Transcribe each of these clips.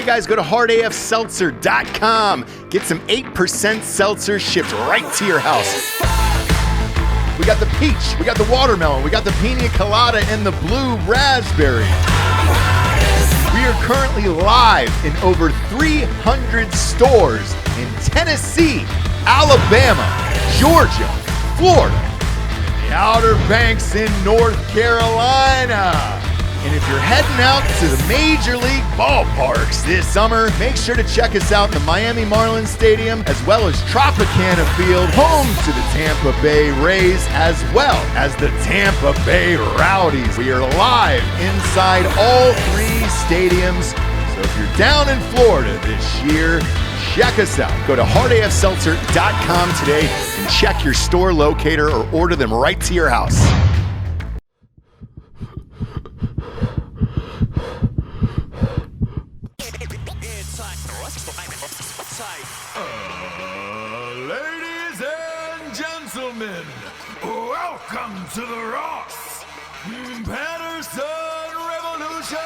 Hey guys, go to hardafseltzer.com. Get some 8% seltzer shipped right to your house. We got the peach, we got the watermelon, we got the pina colada, and the blue raspberry. We are currently live in over 300 stores in Tennessee, Alabama, Georgia, Florida, and the Outer Banks in North Carolina. And if you're heading out to the Major League ballparks this summer, make sure to check us out in the Miami Marlins Stadium, as well as Tropicana Field, home to the Tampa Bay Rays, as well as the Tampa Bay Rowdies. We are live inside all three stadiums. So if you're down in Florida this year, check us out. Go to hardafseltzer.com today and check your store locator or order them right to your house. Ladies and gentlemen, welcome to the Ross Patterson Revolution!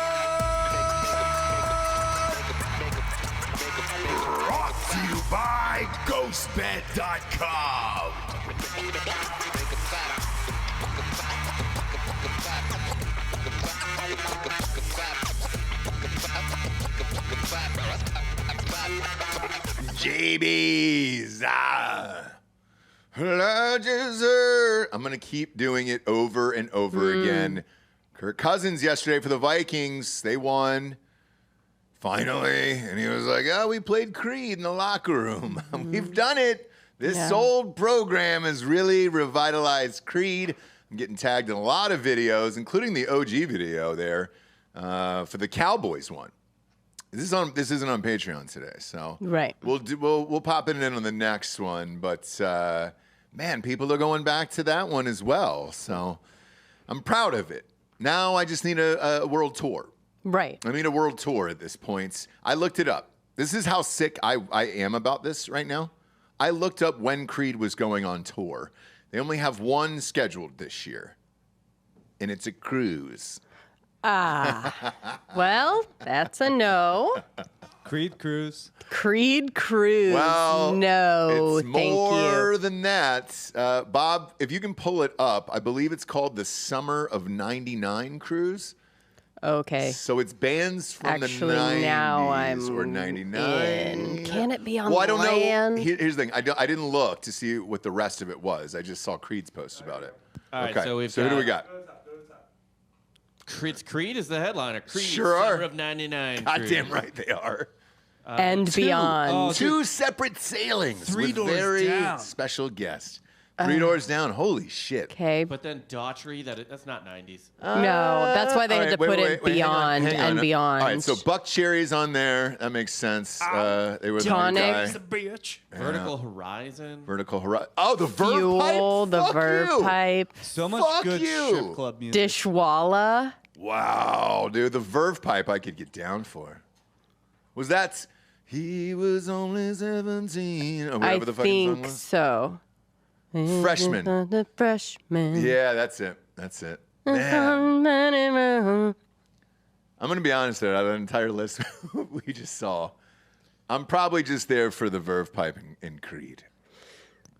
Brought to you by GhostBed.com. JB's. I'm going to keep doing it over and over again. Kirk Cousins yesterday for the Vikings. They won. Finally. And he was like, oh, we played Creed in the locker room. We've done it. This old program has really revitalized Creed. I'm getting tagged in a lot of videos, including the OG video there for the Cowboys one. This isn't on Patreon today, so we'll pop it in on the next one. But man, people are going back to that one as well, so I'm proud of it. Now I just need a world tour. Right. I need a world tour at this point. I looked it up. This is how sick I am about this right now. I looked up when Creed was going on tour. They only have one scheduled this year, and it's a cruise. Well, that's a no. Creed Cruise. Well, no, it's thank more you. than that. Bob, if you can pull it up, I believe it's called the Summer of '99 Cruise. Okay. So it's bands from the 90s now I'm or 99. in. Can it be on Well, I don't land? know. Here's the thing. I didn't look to see what the rest of it was. I just saw Creed's post about it. All right, okay. so who do we got? Creed is the headliner. Creed, Sure are. Summer of '99. Goddamn right they are. And beyond. Two separate sailings. Three with doors very down. special guests. 3 doors down. Holy shit. Okay. But then Daughtry, that's not '90s. No, that's why they had to put it beyond hang on. and beyond. All right, so Buck Cherry's on there. That makes sense. They were the one Tonic. guy. Bitch. Vertical Horizon. Vertical Horizon. Oh, the Verve Fuel, Pipe. the Fuck Verve you. Pipe, So much Fuck good you. strip club music. Dishwalla. Wow, dude, the Verve Pipe I could get down for. Was that? He was only 17. Or whatever I the fucking song think was. so. Freshman. The freshman. Yeah, that's it. That's it. Man. I'm going to be honest there. Out of the entire list we just saw, I'm probably just there for the Verve Pipe and Creed.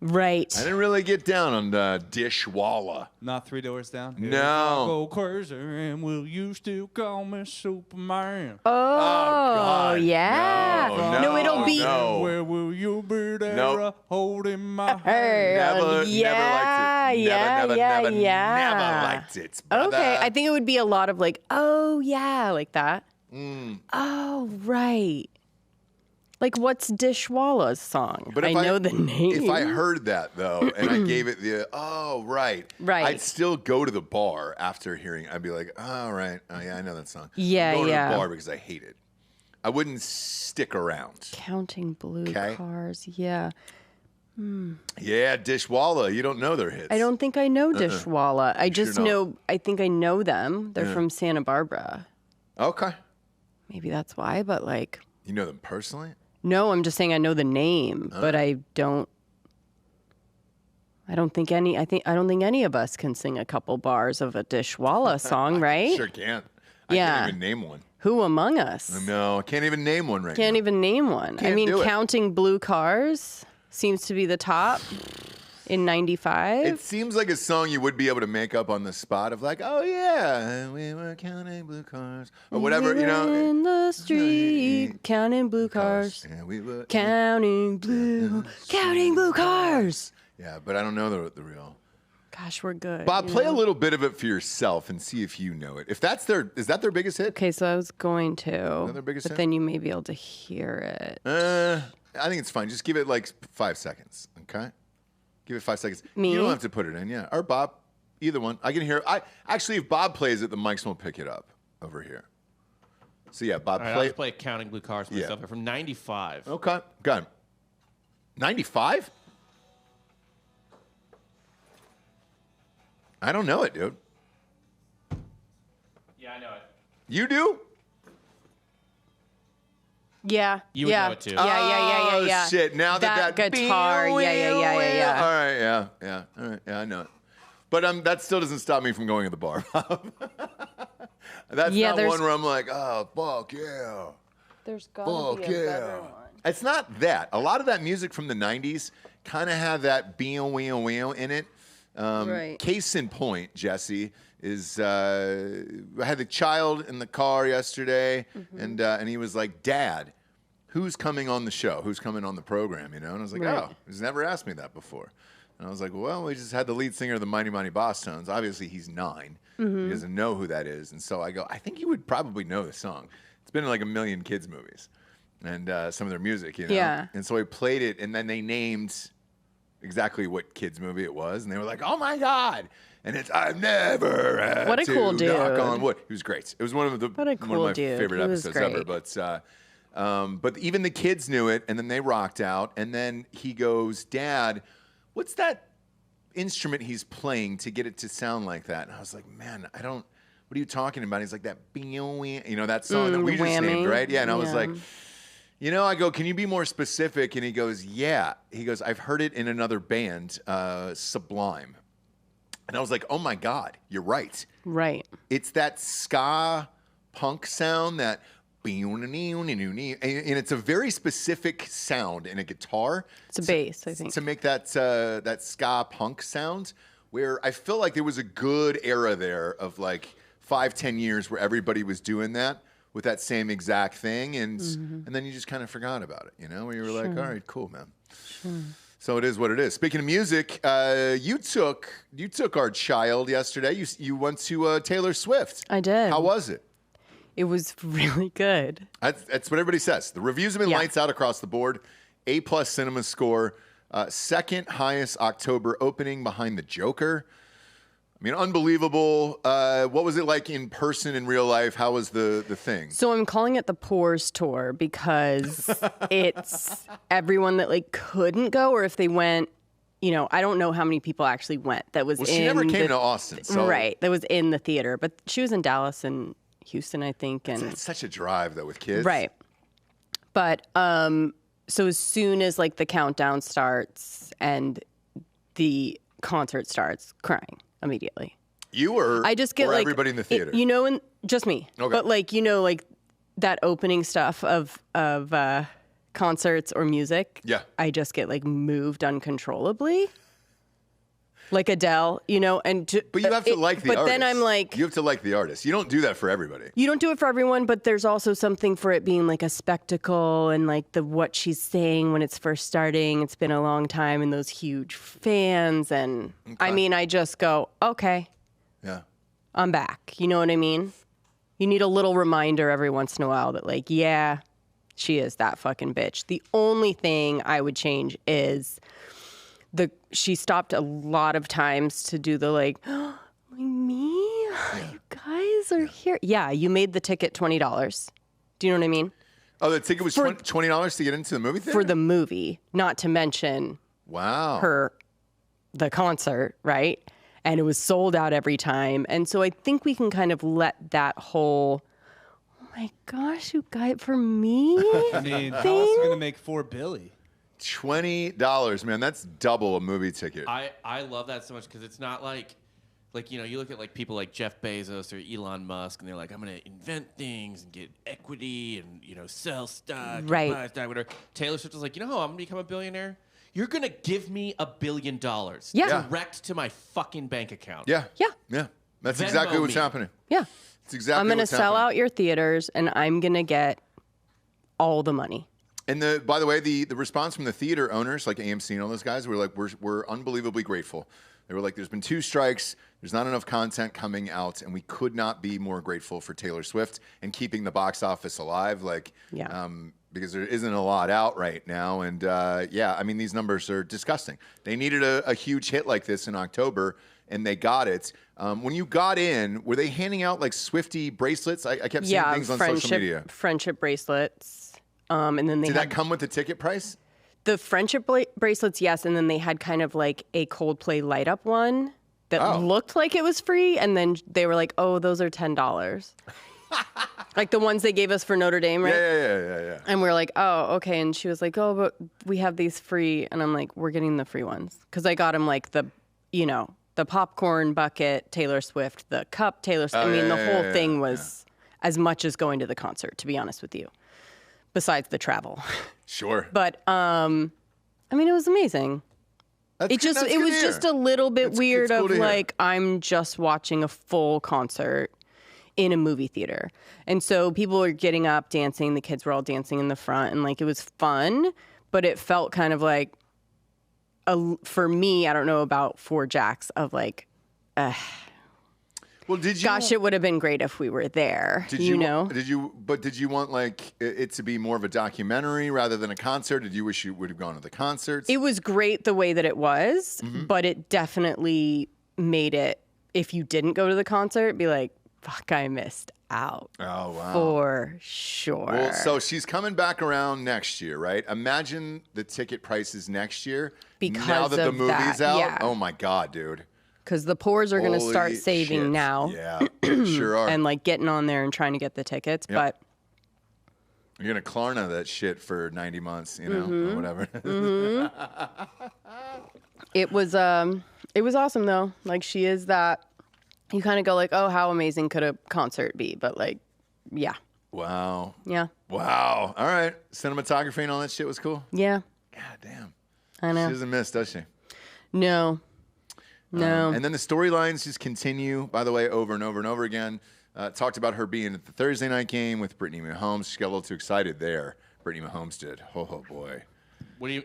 Right. I didn't really get down on the Dishwalla. Not 3 doors down. No. Go crazy, and will you still call me Superman? Oh, God. yeah. No, it'll be. no. Where will you be there, Nope. holding my hand? Never liked it. Never liked it. Brother. Okay, I think it would be a lot of like, oh yeah, like that. Oh right. Like what's Dishwalla's song? But I know the name. If I heard that though, and I gave it the right, I'd still go to the bar after hearing. I'd be like, oh right, oh yeah, I know that song. Yeah, I'm going yeah. to the bar because I hate it. I wouldn't stick around. Counting Blue Okay. Cars, yeah. Yeah, Dishwalla. You don't know their hits. I don't think I know Dishwalla. I just don't. know. I think I know them. They're from Santa Barbara. Okay. Maybe that's why. But like, You know them personally? no, I'm just saying I know the name, but I don't. I don't think any of us can sing a couple bars of a Dishwalla song, right? Sure can't. Yeah. I can't even name one. Who among us? No, I can't even name one right now. Can't even name one. I mean, do it. Counting Blue Cars seems to be the top in 95. It seems like a song you would be able to make up on the spot of like, oh yeah, we were counting blue cars or whatever, we you know. were in the street, counting blue cars. Yeah, we were Counting blue cars. Yeah, but I don't know the real. Gosh, we're good. Bob, you play know? a little bit of it for yourself and see if you know it. If that's is that their biggest hit? Okay, so I was going to, their biggest but hit? then you may be able to hear it. I think it's fine. Just give it like 5 seconds, okay? Give it 5 seconds. Me? You don't have to put it in, yeah. Or Bob, either one. I can hear. Actually, if Bob plays it, the mics won't pick it up over here. So yeah, Bob, All right, play. I'll just play Counting Blue Cars myself from 95. Okay, got it. 95? I don't know it, dude. Yeah, I know it. You do? Yeah. You would yeah. know it too. Yeah. Oh, shit. Now that guitar. Yeah. All right, yeah. All right, yeah, I know it. But that still doesn't stop me from going to the bar. That's not one where I'm like, oh, fuck yeah. There's gotta be a better one. It's not that. A lot of that music from the 90s kind of have that wheel in it. Right. Case in point, Jesse, is I had the child in the car yesterday, and he was like, Dad, who's coming on the show? Who's coming on the program? You know? And I was like, Right. oh, he's never asked me that before. And I was like, well, we just had the lead singer of the Mighty Mighty Boss Tones. Obviously, he's 9. He doesn't know who that is. And so I go, I think you would probably know the song. It's been in like a million kids' movies and some of their music, you know? Yeah. And so I played it, and then they named exactly what kids' movie it was. And they were like, oh, my God. And it's, I've never had What a to cool dude. knock on wood. He was great. It was one of What a cool my dude. favorite He was episodes great. ever. But even the kids knew it, and then they rocked out. And then he goes, Dad, what's that instrument he's playing to get it to sound like that? And I was like, man, I don't, what are you talking about? He's like, that, you know, that song that we just named, right? Yeah, and I was like, you know, I go, can you be more specific? And he goes, yeah. He goes, I've heard it in another band, Sublime. And I was like, oh my God, you're right. Right. It's that ska punk sound that, and it's a very specific sound in a guitar. It's a bass, I think. To make that ska punk sound, where I feel like there was a good era there of like 5-10 years where everybody was doing that with that same exact thing, and then you just kind of forgot about it, you know, where you were like, all right, cool, man. So it is what it is. Speaking of music, you took our child yesterday. You went to Taylor Swift. I did. How was it? It was really good. That's what everybody says. The reviews have been Yeah. lights out across the board. A+ cinema score. Second highest October opening behind the Joker. I mean, unbelievable. What was it like in person in real life? How was the thing? So I'm calling it the Poors Tour because it's everyone that like couldn't go, or if they went, you know, I don't know how many people actually went. That was She never came to Austin. So right. That was in the theater, but she was in Dallas and Houston, I think, and It's such a drive, though, with kids. right. But so as soon as like the countdown starts and the concert starts, crying immediately. You were, I just get or like everybody in the theater? you know, and just me. Okay. But like, you know, like that opening stuff of concerts or music. Yeah. I just get like moved uncontrollably. Like Adele, you know, and But you have to like the but artist. then I'm like, You have to like the artist. You don't do that for everybody. you don't do it for everyone, but there's also something for it being like a spectacle and like what she's saying when it's first starting. It's been a long time and those huge fans. And I mean, I just go, okay, Yeah. I'm back. You know what I mean? You need a little reminder every once in a while that like, yeah, she is that fucking bitch. The only thing I would change is she stopped a lot of times to do the like, like me? You guys are here. Yeah, you made the ticket $20. Do you know what I mean? Oh, the ticket was $20 to get into the movie theater? For the movie, not to mention Wow. the concert, right? And it was sold out every time. And so I think we can kind of let that whole, oh my gosh, you got it for me? I mean, how else are you going to make $4 billion? $20, man. That's double a movie ticket. I love that so much because it's not like like, you know, you look at like people like Jeff Bezos or Elon Musk, and they're like, I'm gonna invent things and get equity and, you know, sell stock, and Right. buy stock, whatever. Taylor Swift was like, you know how I'm gonna become a billionaire? You're gonna give me $1 billion direct to my fucking bank account. Yeah. Yeah. Yeah. That's Venmo exactly what's me. happening. Yeah. It's exactly I'm going to what's sell happening. out your theaters and I'm going to get all the money. And by the way, the response from the theater owners, like AMC and all those guys, were like, we're unbelievably grateful. They were like, there's been 2 strikes, there's not enough content coming out, and we could not be more grateful for Taylor Swift and keeping the box office alive. Like, Yeah. because there isn't a lot out right now. And yeah, I mean, these numbers are disgusting. They needed a huge hit like this in October, and they got it. When you got in, were they handing out like Swiftie bracelets? I kept seeing things on social media. Friendship bracelets. And then they Did had that come with the ticket price? the friendship bracelets, yes. And then they had kind of like a Coldplay light up one that looked like it was free. And then they were like, oh, those are $10. Like the ones they gave us for Notre Dame, right? Yeah. And we're like, oh, okay. And she was like, oh, but we have these free. And I'm like, we're getting the free ones. Because I got him like the popcorn bucket, Taylor Swift, the cup, Taylor Swift. The whole thing was as much as going to the concert, to be honest with you, besides the travel. Sure. But, it was amazing. It was just a little bit weird of like, I'm just watching a full concert in a movie theater. And so people were getting up, dancing. The kids were all dancing in the front. And like, it was fun, but it felt kind of like, for me, I don't know about for Jax, of like, well, did you? Gosh, it would have been great if we were there. Did you know? Did you want like it to be more of a documentary rather than a concert? Did you wish you would have gone to the concerts? It was great the way that it was, but it definitely made it, if you didn't go to the concert, be like, fuck, I missed out. Oh, wow. For sure. Well, so she's coming back around next year, right? Imagine the ticket prices next year. Because now that the of movie's that, out. yeah. Oh my God, dude. Because the poors are going to start Holy saving shit. now. Yeah, sure are. And like getting on there and trying to get the tickets. Yep. But you're gonna Klarna that shit for 90 months, you know, or whatever. it was awesome though. Like she is that. You kind of go like, oh, how amazing could a concert be? But like, yeah. Wow. Yeah. Wow. All right. Cinematography and all that shit was cool. Yeah. God damn. I know. She doesn't miss, does she? No. And then the storylines just continue, by the way, over and over and over again. Talked about her being at the Thursday night game with Brittany Mahomes. She got a little too excited there. Brittany Mahomes did. Oh boy.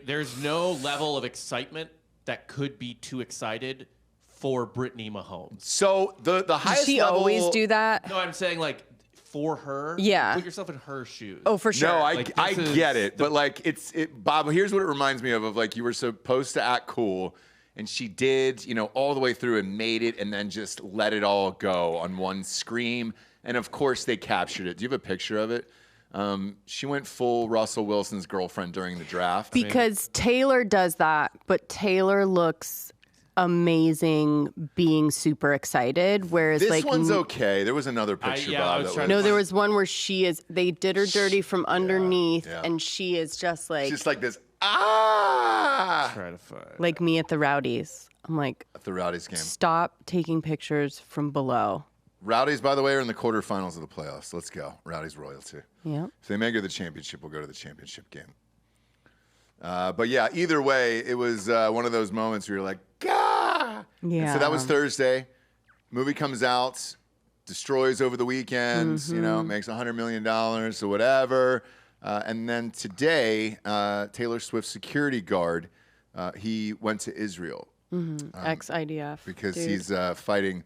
There's no level of excitement that could be too excited for Brittany Mahomes. So the highest Does she level... always do that? No, I'm saying like for her. Yeah. Put yourself in her shoes. Oh, for sure. No, Like, I this is get it. But like, Bob, here's what it reminds me of like you were supposed to act cool. And she did, all the way through and made it and then just let it all go on one scream. And of course they captured it. Do you have a picture of it? She went full Russell Wilson's girlfriend during the draft. Because Taylor does that, but Taylor looks amazing being super excited. Whereas This one's okay. There was another picture, yeah, I Bob. was that trying No, there was one where they did her dirty from underneath yeah. and she is just like, just like this. Try to find. like me at the Rowdies. I'm like, At the Rowdies game. stop taking pictures from below. Rowdies, by the way, are in the quarterfinals of the playoffs. Let's go. Rowdies royalty. Yeah. If they make it to the championship, we'll go to the championship game. But yeah, either way, it was one of those moments where you're like, Gah! Yeah. And so that was Thursday. Movie comes out, destroys over the weekend, makes $100 million or whatever. And then today, Taylor Swift's security guard, he went to Israel. Ex-IDF. Because dude. he's fighting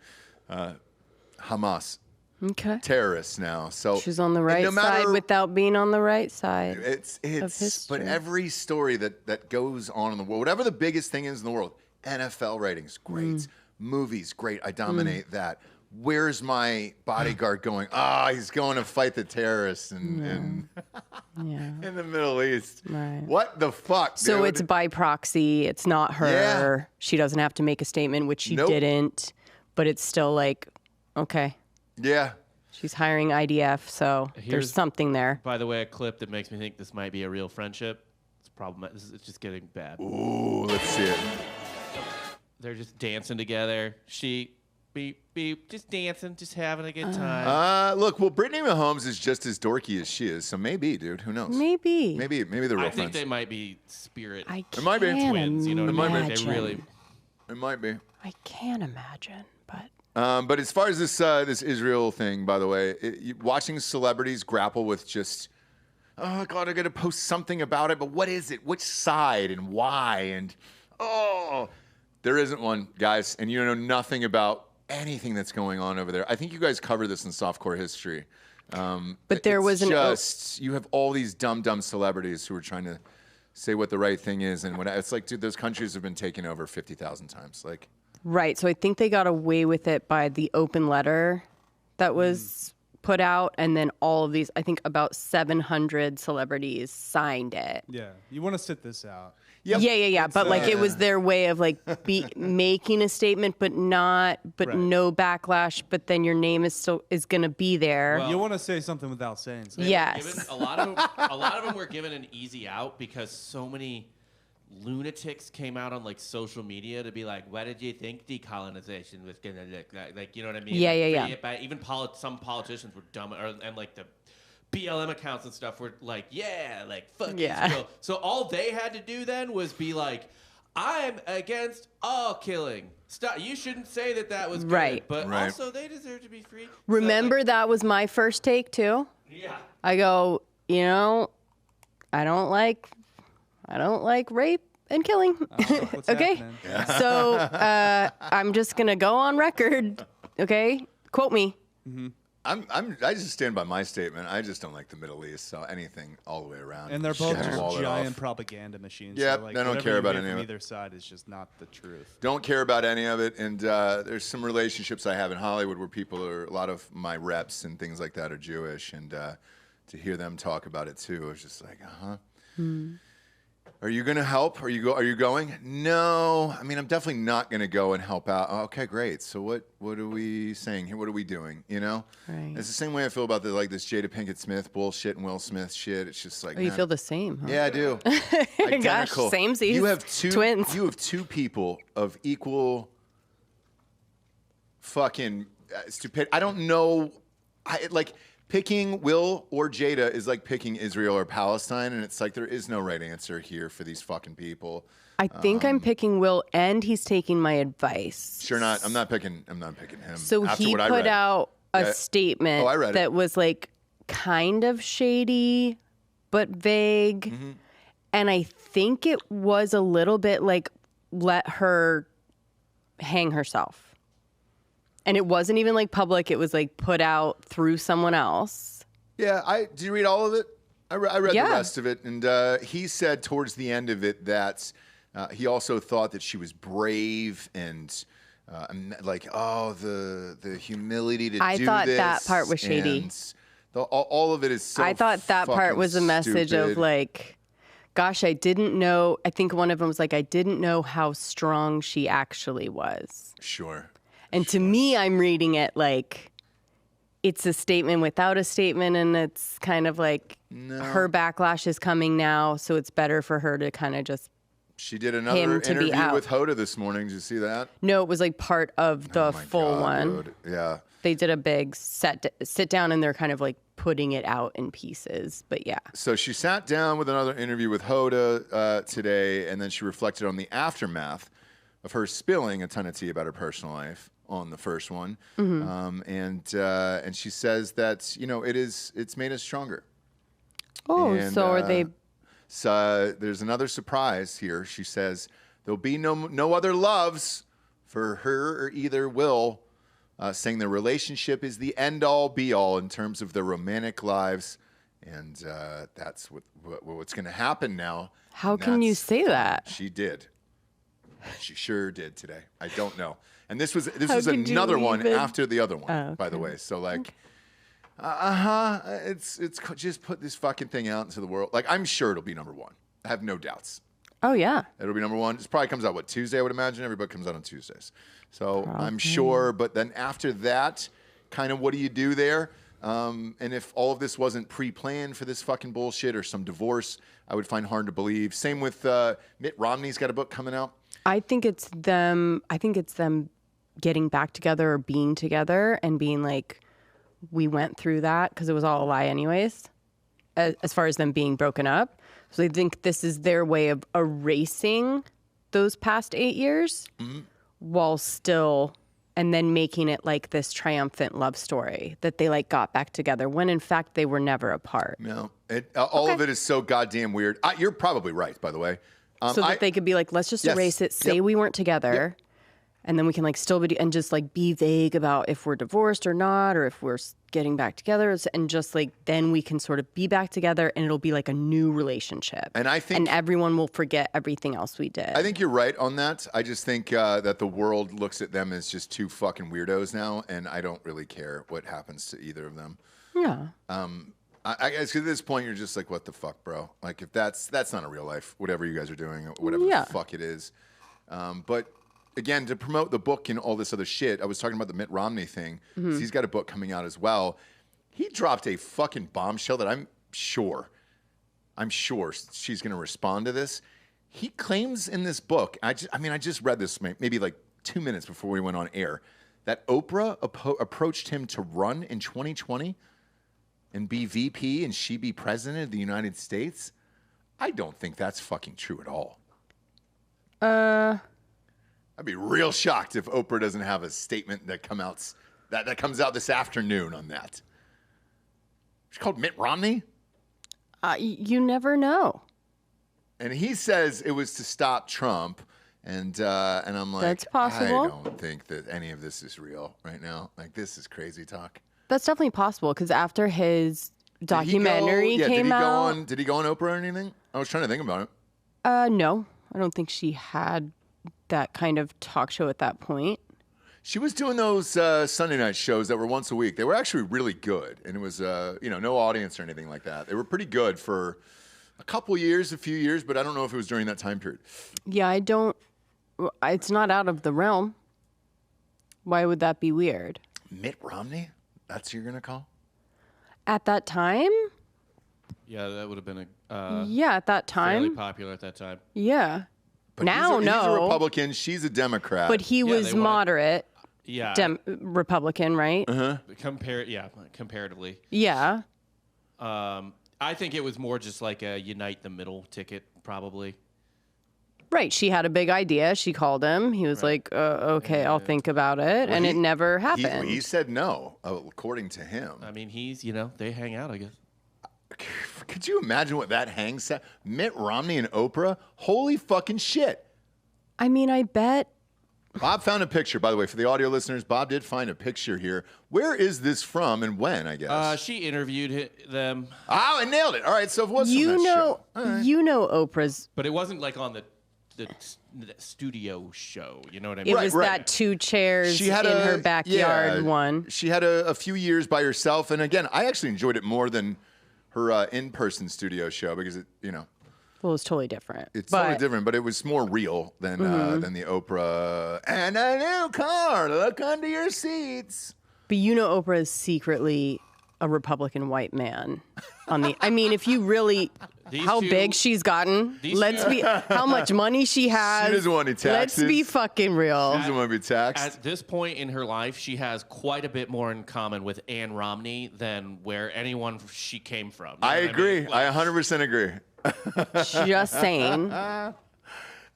Hamas Okay. terrorists now. So She's on the and right no matter- side without being on the right side. It's history. but every story that goes on in the world, whatever the biggest thing is in the world, NFL ratings, great. Movies, great. I dominate that. Where's my bodyguard going? He's going to fight the terrorists in in the Middle East. Right. What the fuck, So dude? it's by proxy. It's not her. Yeah. She doesn't have to make a statement, which she Nope. didn't. But it's still like, okay, Yeah. she's hiring IDF, so there's Here's- something there. By the way, a clip that makes me think this might be a real friendship. It's problematic. It's just getting bad. Ooh, let's see it. They're just dancing together. She beep, beep, just dancing, just having a good time. Look, well, Brittany Mahomes is just as dorky as she is, so maybe, dude. Who knows? Maybe they're real I friends. think they might be spirit It might be twins. You know what I mean? They really. It might be. I can't imagine, but But as far as this Israel thing, by the way, watching celebrities grapple with just, oh God, I got to post something about it, but what is it? Which side and why? And there isn't one, guys, and you know nothing about anything that's going on over there. I think you guys cover this in softcore history. but there was you have all these dumb celebrities who are trying to say what the right thing is, and it's like, dude, those countries have been taken over 50,000 times, like. Right. So I think they got away with it by the open letter that was put out. And then all of these, I think about 700 celebrities signed it. Yeah. You want to sit this out. Yep. Yeah. But like it was their way of like making a statement, but no backlash. But then your name is going to be there. Well, you want to say something without saying something. Yes. A lot of them were given an easy out because so many lunatics came out on like social media to be like, what did you think decolonization was gonna look like? You know what I mean? Yeah. Even some politicians were dumb, and like the BLM accounts and stuff were like, fuck Israel. So all they had to do then was be like, I'm against all killing. Stop. You shouldn't say that was good. Right. But also they deserve to be free. Remember that was my first take too? Yeah. I go, I don't like rape and killing. What's okay. happening? So I'm just gonna go on record. Okay, quote me. Mm-hmm. I just stand by my statement. I just don't like the Middle East, so anything all the way around. And they're both Just wall just it giant off. propaganda machines. Yeah, so like, I don't whatever care you about hear any of from it. either side is just not the truth. Don't care about any of it. And there's some relationships I have in Hollywood where a lot of my reps and things like that are Jewish, and to hear them talk about it too, it's just like, Are you going to help? Are you going? No. I mean, I'm definitely not going to go and help out. Oh, okay, great. So what are we saying here? What are we doing? You know? Right. It's the same way I feel about this Jada Pinkett Smith bullshit and Will Smith shit. It's just like, Oh, you feel the same, huh? Yeah, I do. Gosh, Identical. samesies. You have Twins. You have two people of equal fucking stupid. I don't know. Picking Will or Jada is like picking Israel or Palestine, and it's like there is no right answer here for these fucking people. I think I'm picking Will, and he's taking my advice. Sure not. I'm not picking him. So after he what I put read. out a statement I read it. that was like kind of shady, but vague. Mm-hmm. And I think it was a little bit like, let her hang herself. And it wasn't even like public. It was like put out through someone else. Yeah, did you read all of it? I read the rest of it, and he said towards the end of it that he also thought that she was brave and the humility to do this. I thought that part was shady. And all of it is so. I thought that part was a message of like, gosh, I didn't know. I think one of them was like, I didn't know how strong she actually was. Sure. And to me, I'm reading it like it's a statement without a statement, and it's kind of like her backlash is coming now, so it's better for her to kind of just. She did another interview with Hoda this morning. Did you see that? No, it was like part of the full one. Dude. Yeah. They did a big sit down, and they're kind of like putting it out in pieces. But yeah. So she sat down with another interview with Hoda today, and then she reflected on the aftermath of her spilling a ton of tea about her personal life on the first one. Mm-hmm. And she says that, it's made us stronger. Oh, and, so are they? So there's another surprise here. She says there'll be no other loves for her or either Will, saying the relationship is the end all be all in terms of their romantic lives. And that's what's going to happen now. How can you say that? She did. She sure did today. I don't know. And this was How could you another one even- after the other one, Oh, by the okay. way. So like, it's just put this fucking thing out into the world. Like, I'm sure it'll be number one. I have no doubts. Oh yeah. It'll be number one. It probably comes out Tuesday, I would imagine. Everybody comes out on Tuesdays. So I'm sure. But then after that, kind of what do you do there? And if all of this wasn't pre-planned for this fucking bullshit or some divorce, I would find hard to believe. Same with Mitt Romney's got a book coming out. I think it's them getting back together or being together and being like, we went through that because it was all a lie anyways, as far as them being broken up. So I think this is their way of erasing those past 8 years while still, and then making it like this triumphant love story that they like got back together when in fact they were never apart. No, all of it is so goddamn weird. You're probably right, by the way. So that they could be like, let's just erase it, say we weren't together, and then we can like still be, and just like be vague about if we're divorced or not, or if we're getting back together, and just like then we can sort of be back together and it'll be like a new relationship. And I think, and everyone will forget everything else we did. I think you're right on that. I just think that the world looks at them as just two fucking weirdos now, and I don't really care what happens to either of them. Yeah. I guess at this point you're just like, what the fuck, bro? Like if that's not a real life, whatever you guys are doing, whatever the fuck it is. But again, to promote the book and all this other shit, I was talking about the Mitt Romney thing. So he's got a book coming out as well. He dropped a fucking bombshell that I'm sure she's going to respond to this. He claims in this book, I just read this maybe like 2 minutes before we went on air, that Oprah approached him to run in 2020 and be VP and she be president of the United States. I don't think that's fucking true at all. I'd be real shocked if Oprah doesn't have a statement that comes out this afternoon on that. She's called Mitt Romney. You never know. And he says it was to stop Trump, and I'm like, that's possible. I don't think that any of this is real right now. Like this is crazy talk. That's definitely possible because after his documentary came out, did he go on Oprah or anything? I was trying to think about it. No, I don't think she had that kind of talk show at that point. She was doing those Sunday night shows that were once a week. They were actually really good, and it was no audience or anything like that. They were pretty good for a few years, but I don't know if it was during that time period. Yeah, it's not out of the realm. Why would that be weird? Mitt Romney? That's who you're gonna call? At that time? Yeah, that would have been at that time. fairly popular at that time. Yeah. But now, he's a Republican. She's a Democrat. But he was moderate. Yeah. Republican, right? Comparatively. Yeah. I think it was more just like a unite the middle ticket, probably. Right. She had a big idea. She called him. He was like, okay, I'll think about it. And it never happened. He said no, according to him. I mean, they hang out, I guess. Could you imagine what that hangs at? Mitt Romney and Oprah? Holy fucking shit. I mean, I bet. Bob found a picture, by the way, for the audio listeners. Bob did find a picture here. Where is this from and when, I guess? She interviewed them. Oh, I nailed it. All right, so it was from that show. Right. You know Oprah's. But it wasn't like on the studio show. You know what I It mean? was that 2 chairs in her backyard one. She had a few years by herself. And again, I actually enjoyed it more than her in-person studio show because Well, it was totally different. It's totally different, but it was more real than the Oprah. And a new car, look under your seats. But Oprah is secretly a Republican white man. I mean, if you really, big she's gotten. How much money she has. She doesn't want any taxes. Let's be fucking real. She doesn't want to be taxed. At this point in her life, she has quite a bit more in common with Ann Romney than where anyone she came from. I agree. I 100% agree. Just saying.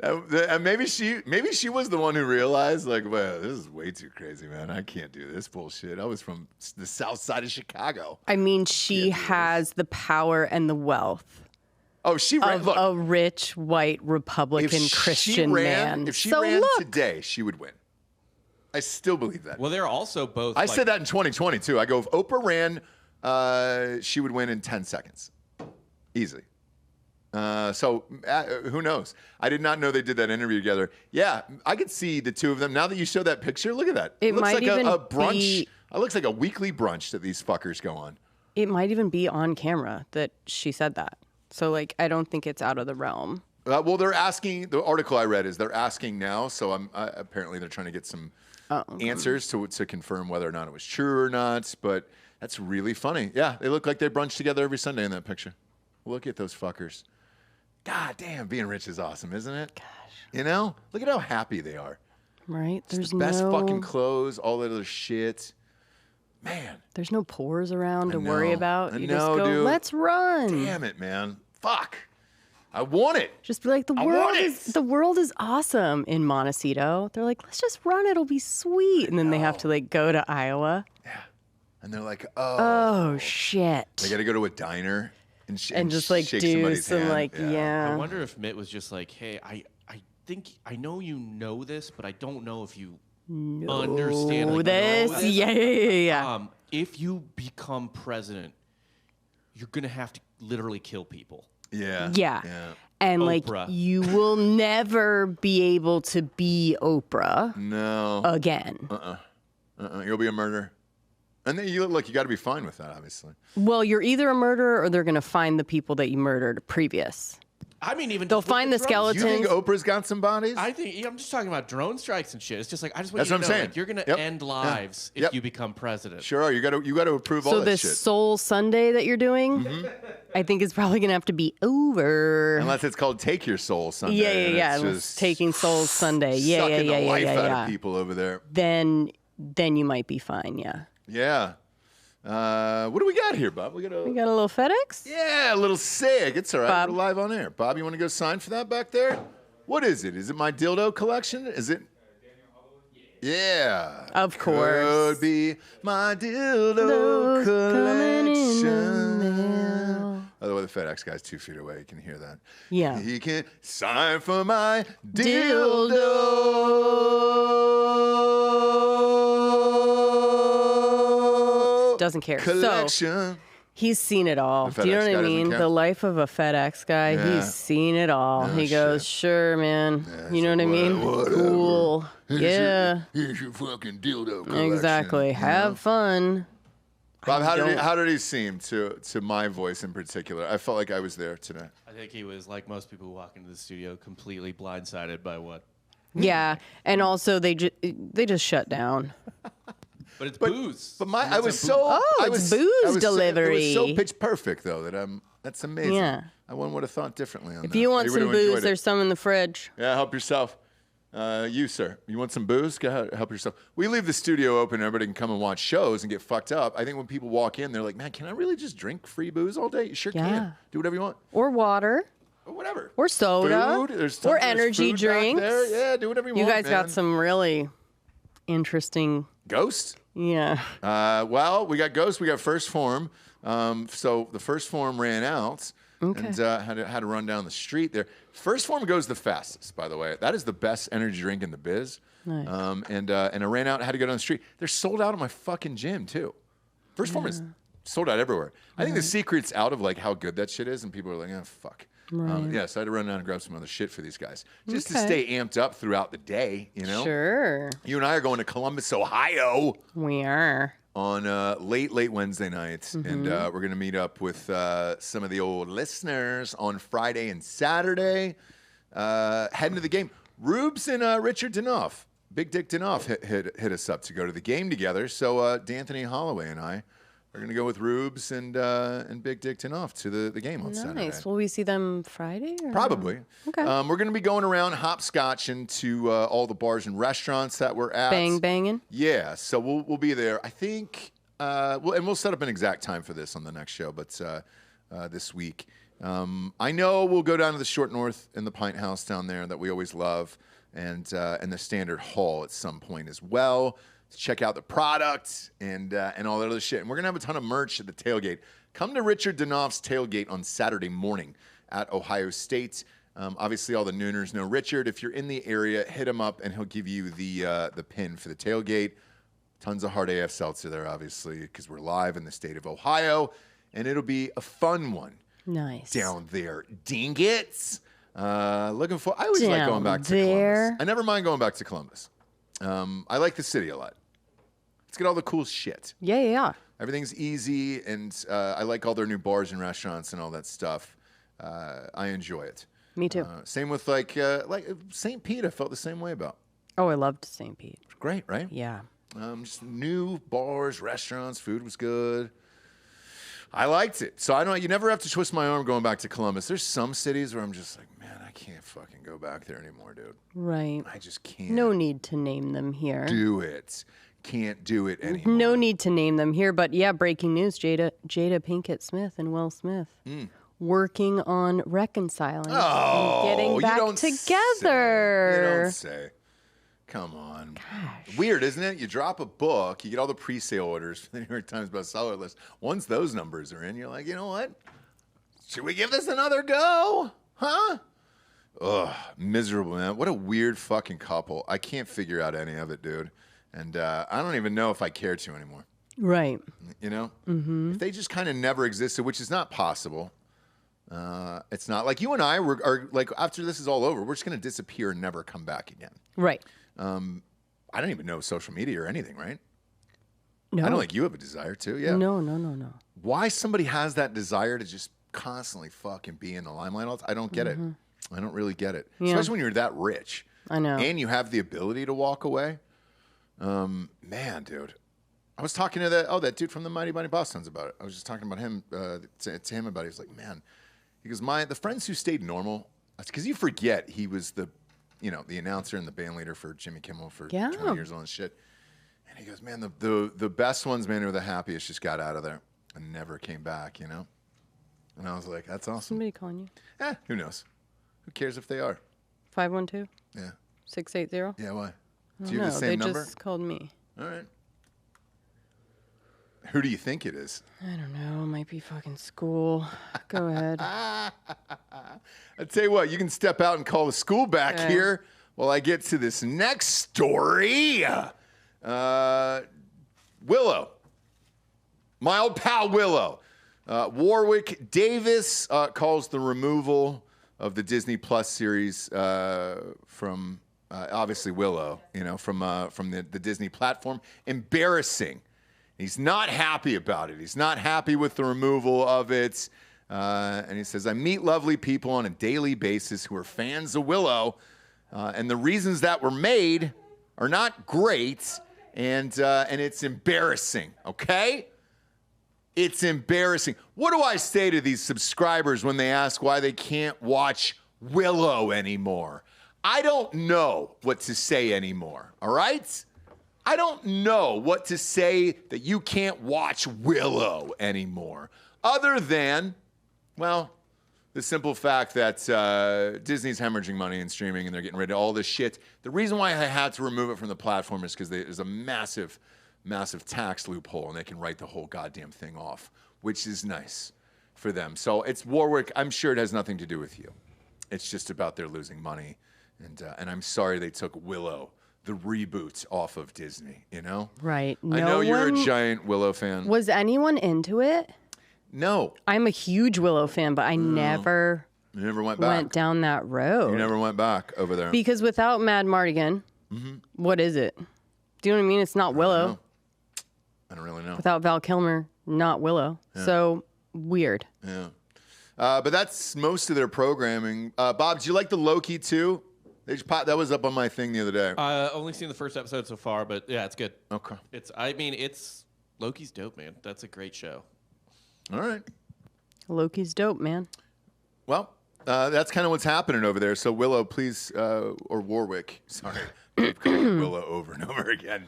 And maybe she was the one who realized, like, well, this is way too crazy, man. I can't do this bullshit. I was from the south side of Chicago. I mean, she has the power and the wealth. Oh, she ran. Look, a rich white Republican Christian man. If she ran today, she would win. I still believe that. Well, they're also both. I said that in 2020 too. I go, if Oprah ran, she would win in 10 seconds, easily. So who knows? I did not know they did that interview together. Yeah, I could see the two of them. Now that you show that picture, look at that. It looks like a brunch. It looks like a weekly brunch that these fuckers go on. It might even be on camera that she said that. So, like, I don't think it's out of the realm. Well, they're asking. The article I read is they're asking now. So apparently they're trying to get some answers to confirm whether or not it was true or not. But that's really funny. Yeah, they look like they brunch together every Sunday in that picture. Look at those fuckers. God damn, being rich is awesome, isn't it? Gosh. You know? Look at how happy they are. Right? Just the best fucking clothes, all that other shit. Man. There's no pores around to worry know. about. I You know, just go, dude. let's run. Damn it, man. Fuck. I want it. Just be like, the world is awesome in Montecito. They're like, let's just run. It'll be sweet. And then they have to like go to Iowa. Yeah. And they're like, Oh shit. They got to go to a diner and just like shake do somebody's some hand. like, yeah. I wonder if Mitt was just like, hey, I think I know you know this, but I don't know if you understand like, this. know this. Yeah. If you become president, you're gonna have to literally kill people. Yeah. Yeah. And Oprah. like, you will never be able to be Oprah No. again. You'll be a murderer. And then you got to be fine with that, obviously. Well, you're either a murderer or they're going to find the people that you murdered previous. I mean, even They'll just with find the drones. skeletons. You think Oprah's got some bodies? I think I'm just talking about drone strikes and shit. It's just like I just want That's you what to I'm know, saying. like, you're gonna Yep. end lives Yep. if you become president. Sure. You got to approve all So that this shit. Soul Sunday that you're doing, I think is probably going to have to be over. Unless it's called Take Your Soul Sunday. and Yeah. It's It was just Taking Souls Sunday. Yeah. sucking the life out Yeah. of people over there. Then you might be fine. Yeah. Yeah. What do we got here, Bob? We got You got a little FedEx? Yeah, a little sig. It's all right. Bob. We're live on air. Bob, you want to go sign for that back there? What is it? Is it my dildo collection? Is it? Yeah. Of course. Could be my dildo Those coming in the collection. By the way, the FedEx guy's 2 feet away. You can hear that. Yeah. He can sign for my dildo. Doesn't care. So Collection. he's seen it all. The Do you know FedEx what guy I doesn't mean? care? The life of a FedEx guy, Yeah. he's seen it all. No He goes, shit. sure, man. Yeah, You know what I mean? whatever. Cool. Yeah. Here's your fucking dildo collection. Exactly. you know? Have fun. Bob, don't- how did he seem to my voice in particular? I felt like I was there today. I think he was like most people who walk into the studio, completely blindsided by what. Yeah. And also they just shut down. But it's booze. But And I it's was a so Oh, I it's was, booze I was delivery. It was so pitch perfect though that that's amazing. Yeah. One would have thought differently on that. If you want They would've some booze, enjoyed it. there's some in the fridge. Yeah, help yourself. You, sir, you want some booze? Go ahead, help yourself. We leave the studio open. Everybody can come and watch shows and get fucked up. I think when people walk in, they're like, man, can I really just drink free booze all day? You sure Yeah. can. Do whatever you want. Or water. Or whatever. Or soda. Food. There's Or there's energy food back drinks. there. Yeah, do whatever you You want, guys man. got some really interesting. Ghost? Yeah. Well, we got Ghost. We got First Form. So the First Form ran out. Okay. And had to run down the street there. First Form goes the fastest, by the way. That is the best energy drink in the biz. Nice. And I ran out, had to go down the street. They're sold out at my fucking gym too. First Form is sold out everywhere. I think the secret's out of like how good that shit is, and people are like, oh fuck. Right. So I had to run down and grab some other shit for these guys, just to Okay. stay amped up throughout the day. You know. Sure. You and I are going to Columbus, Ohio, We are. on late Wednesday night, and we're gonna meet up with some of the old listeners on Friday and Saturday. Heading to the game. Rubes and Richard Danoff, Big Dick Danoff, hit us up to go to the game together. So D'Anthony Holloway and I are gonna go with Rubes and Big Dick Danoff to the game on Saturday. Nice. Will we see them Friday? Or? Probably. Okay. We're going to be going around hopscotching to all the bars and restaurants that we're at. Banging. Yeah, so we'll be there. I think, we'll set up an exact time for this on the next show, but this week. I know we'll go down to the Short North in the Pint House down there that we always love, and the Standard Hall at some point as well. To check out the product and all that other shit. And we're going to have a ton of merch at the tailgate. Come to Richard Danoff's tailgate on Saturday morning at Ohio State. Obviously, all the Nooners know Richard. If you're in the area, hit him up, and he'll give you the pin for the tailgate. Tons of hard AF Seltzer there, obviously, because we're live in the state of Ohio, and it'll be a fun one Nice. down there. Ding it! Looking for. I always like going back to there. Columbus. I never mind going back to Columbus. I like the city a lot. Let's get all the cool shit. Yeah. Everything's easy, and I like all their new bars and restaurants and all that stuff. I enjoy it. Me too. Same with like St. Pete. I felt the same way about. Oh, I loved St. Pete. Great, right? Yeah. Just new bars, restaurants, food was good. I liked it. So I don't. You never have to twist my arm going back to Columbus. There's some cities where I'm just like, man, I can't fucking go back there anymore, dude. Right. I just can't. No need to name them here. Do it. Can't do it anymore. No need to name them here. But yeah, breaking news: Jada Pinkett Smith and Will Smith working on reconciling and getting back together. You don't say. Come on. Gosh. Weird, isn't it? You drop a book, you get all the pre-sale orders for the New York Times bestseller list. Once those numbers are in, you're like, you know what? Should we give this another go? Huh? Ugh, miserable, man. What a weird fucking couple. I can't figure out any of it, dude. And I don't even know if I care to anymore. Right. You know? Mm-hmm. If they just kind of never existed, which is not possible. It's not like you and I are like, after this is all over, we're just going to disappear and never come back again. Right. I don't even know social media or anything, right? No. I don't think you have a desire to, yeah. No. Why somebody has that desire to just constantly fucking be in the limelight all the time, I don't get it. I don't really get it. Yeah. Especially when you're that rich. I know. And you have the ability to walk away. Man, dude. I was talking to that dude from the Mighty Mighty Boss Sons about it. I was just talking about him, to him about it. He was like, man, he goes, the friends who stayed normal, because you forget he was the announcer and the band leader for Jimmy Kimmel for 20 years on shit. And he goes, man, the best ones, man, who are the happiest just got out of there and never came back, you know? And I was like, that's awesome. Somebody calling you? Who knows? Who cares if they are? 512? Yeah. 680? Yeah, why? Do you have the same number? They just called me. All right. Who do you think it is? I don't know. It might be fucking school. Go ahead. I tell you what, you can step out and call the school back here while I get to this next story. Willow. My old pal Willow. Warwick Davis calls the removal of the Disney Plus series from obviously Willow, from the Disney platform, embarrassing. He's not happy about it. He's not happy with the removal of it. And he says, I meet lovely people on a daily basis who are fans of Willow, and the reasons that were made are not great, and it's embarrassing, okay? It's embarrassing. What do I say to these subscribers when they ask why they can't watch Willow anymore? I don't know what to say anymore, all right? I don't know what to say that you can't watch Willow anymore, other than, well, the simple fact that Disney's hemorrhaging money in streaming and they're getting rid of all this shit. The reason why I had to remove it from the platform is because there's a massive tax loophole and they can write the whole goddamn thing off, which is nice for them. So it's Warwick. I'm sure it has nothing to do with you. It's just about their losing money. And I'm sorry they took Willow, the reboot, off of Disney, Right. I know you're a giant Willow fan. Was anyone into it? No. I'm a huge Willow fan, but I never You never went back. Went down that road. You never went back over there. Because without Mad Mardigan, what is it? Do you know what I mean? It's not Willow. I don't really know. Without Val Kilmer, not Willow. Yeah. So weird. Yeah. But that's most of their programming. Bob, did you like the Loki too? That was up on my thing the other day. Only seen the first episode so far, but yeah, it's good. Okay. It's Loki's dope, man. That's a great show. All right. Loki's dope, man. Well, that's kind of what's happening over there. So Willow, please, or Warwick, sorry, keep calling Willow over and over again.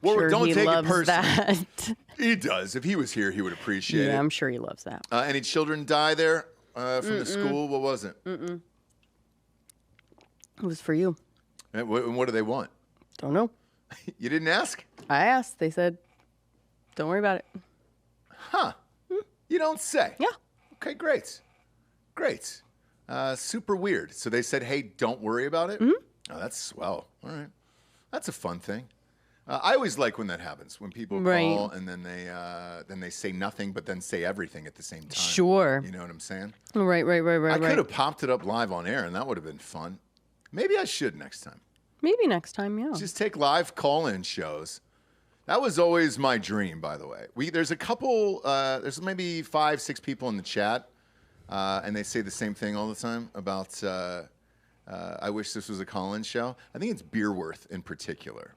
Warwick, sure, don't he take loves it personally. That. He does. If he was here, he would appreciate it. Yeah, I'm sure he loves that. Any children die there from the school? What was it? It was for you. And what do they want? Don't know. You didn't ask? I asked. They said, don't worry about it. Huh. You don't say. Yeah. Okay, great. Great. Super weird. So they said, hey, don't worry about it? Oh, that's swell. All right. That's a fun thing. I always like when that happens, when people call and then they say nothing but then say everything at the same time. Sure. You know what I'm saying? Right. I could have popped it up live on air, and that would have been fun. Maybe I should next time. Maybe next time, yeah. Just take live call-in shows. That was always my dream, by the way. There's a couple, there's maybe 5-6 people in the chat, and they say the same thing all the time about, I wish this was a call-in show. I think it's Beerworth in particular.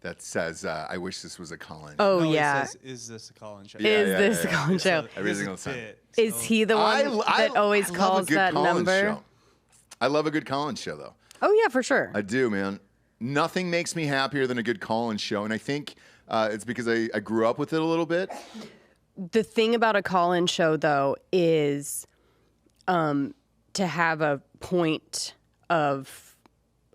that says, "I wish this was a call-in." Oh, No, he yeah. says, is this a call-in show? Yeah, Is yeah, this yeah, a call-in show? Every single time. Bit, Is so- he the one that always I love a calls good that call-in number? show. I love a good call-in show, though. Oh, yeah, for sure. I do, man. Nothing makes me happier than a good call-in show, and I think it's because I grew up with it a little bit. The thing about a call-in show, though, is to have a point of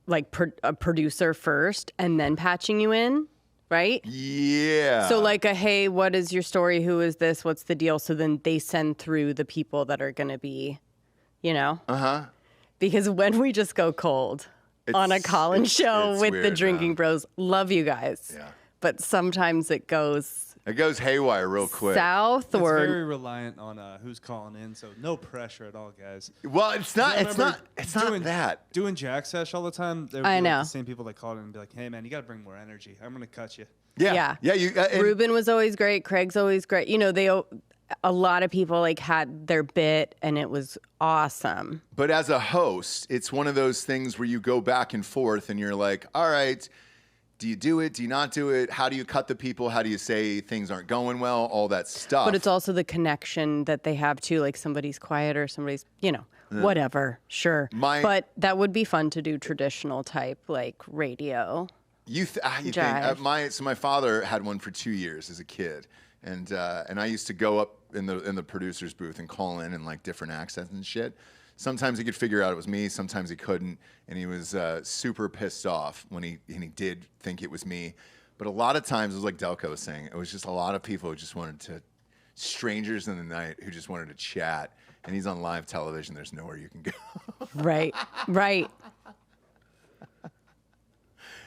like a producer first and then patching you in, right? Yeah. So like hey, what is your story? Who is this? What's the deal? So then they send through the people that are going to be, Uh-huh. Because when we just go cold on a call-in show it's with the weird, Drinking man. Bros, love you guys. Yeah. But sometimes it goes It goes haywire real quick. south It's or very reliant on who's calling in, so no pressure at all, guys. Well, it's not. I It's remember not. It's not that. Doing Jack Sesh all the time, there would I be know. the same people that called in and be like, hey, man, you got to bring more energy. I'm going to cut you. Yeah. Yeah. You. Ruben was always great. Craig's always great. A lot of people like had their bit and it was awesome. But as a host, it's one of those things where you go back and forth, and you're like, all right. Do you do it? Do you not do it? How do you cut the people? How do you say things aren't going well? All that stuff. But it's also the connection that they have too. Like somebody's quieter, somebody's, whatever. Sure. But that would be fun to do traditional type like radio. You think Jive. my father had one for 2 years as a kid, and I used to go up in the producer's booth and call in like different accents and shit. Sometimes he could figure out it was me. Sometimes he couldn't, and he was super pissed off when he did think it was me. But a lot of times, it was like Delco was saying, it was just a lot of people who just wanted to, strangers in the night who just wanted to chat. And he's on live television. There's nowhere you can go. Right. Right.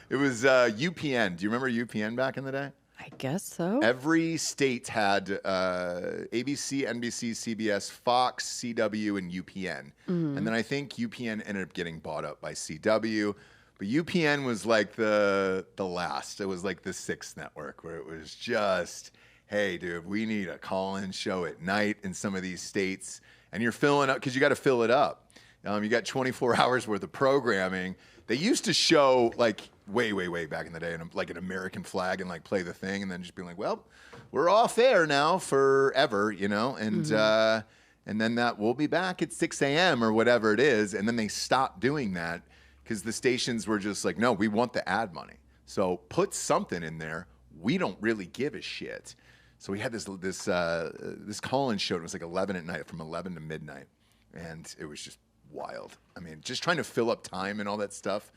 It was UPN. Do you remember UPN back in the day? I guess so. Every state had ABC, NBC, CBS, Fox, CW, and UPN. And then I think UPN ended up getting bought up by CW. But UPN was like the last. It was like the sixth network where it was just, hey, dude, we need a call-in show at night in some of these states. And you're filling up, because you got to fill it up. You got 24 hours worth of programming. They used to show like way back in the day, like an American flag and like play the thing, and then just be like, well, we're off air now forever, and then that we'll be back at 6 a.m. or whatever it is, and then they stopped doing that because the stations were just like, no, we want the ad money, so put something in there. We don't really give a shit. So we had this call-in show. It was like 11 at night, from 11 to midnight, and it was just wild. I mean, just trying to fill up time and all that stuff.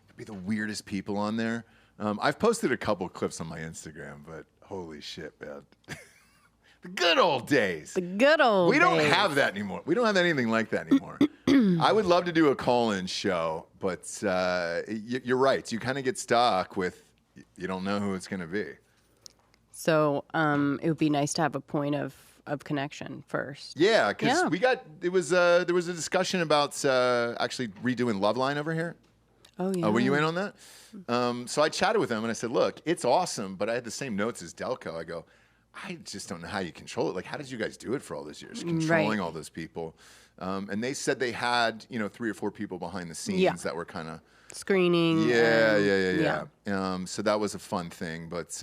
There'd be the weirdest people on there. I've posted a couple clips on my Instagram, but holy shit, man. The good old days. The good old We don't days. have that anymore. We don't have anything like that anymore. I would love to do a call-in show, but you're right. You kind of get stuck with, you don't know who it's going to be. So it would be nice to have a point of connection first. Yeah, because Yeah. there was a discussion about actually redoing Loveline over here. Oh, yeah. Were you in on that? So I chatted with him and I said, look, it's awesome, but I had the same notes as Delco. I go, I just don't know how you control it. Like, how did you guys do it for all those years, controlling all those people? And they said they had, 3 or 4 people behind the scenes that were kind of Screening. Yeah. So that was a fun thing, but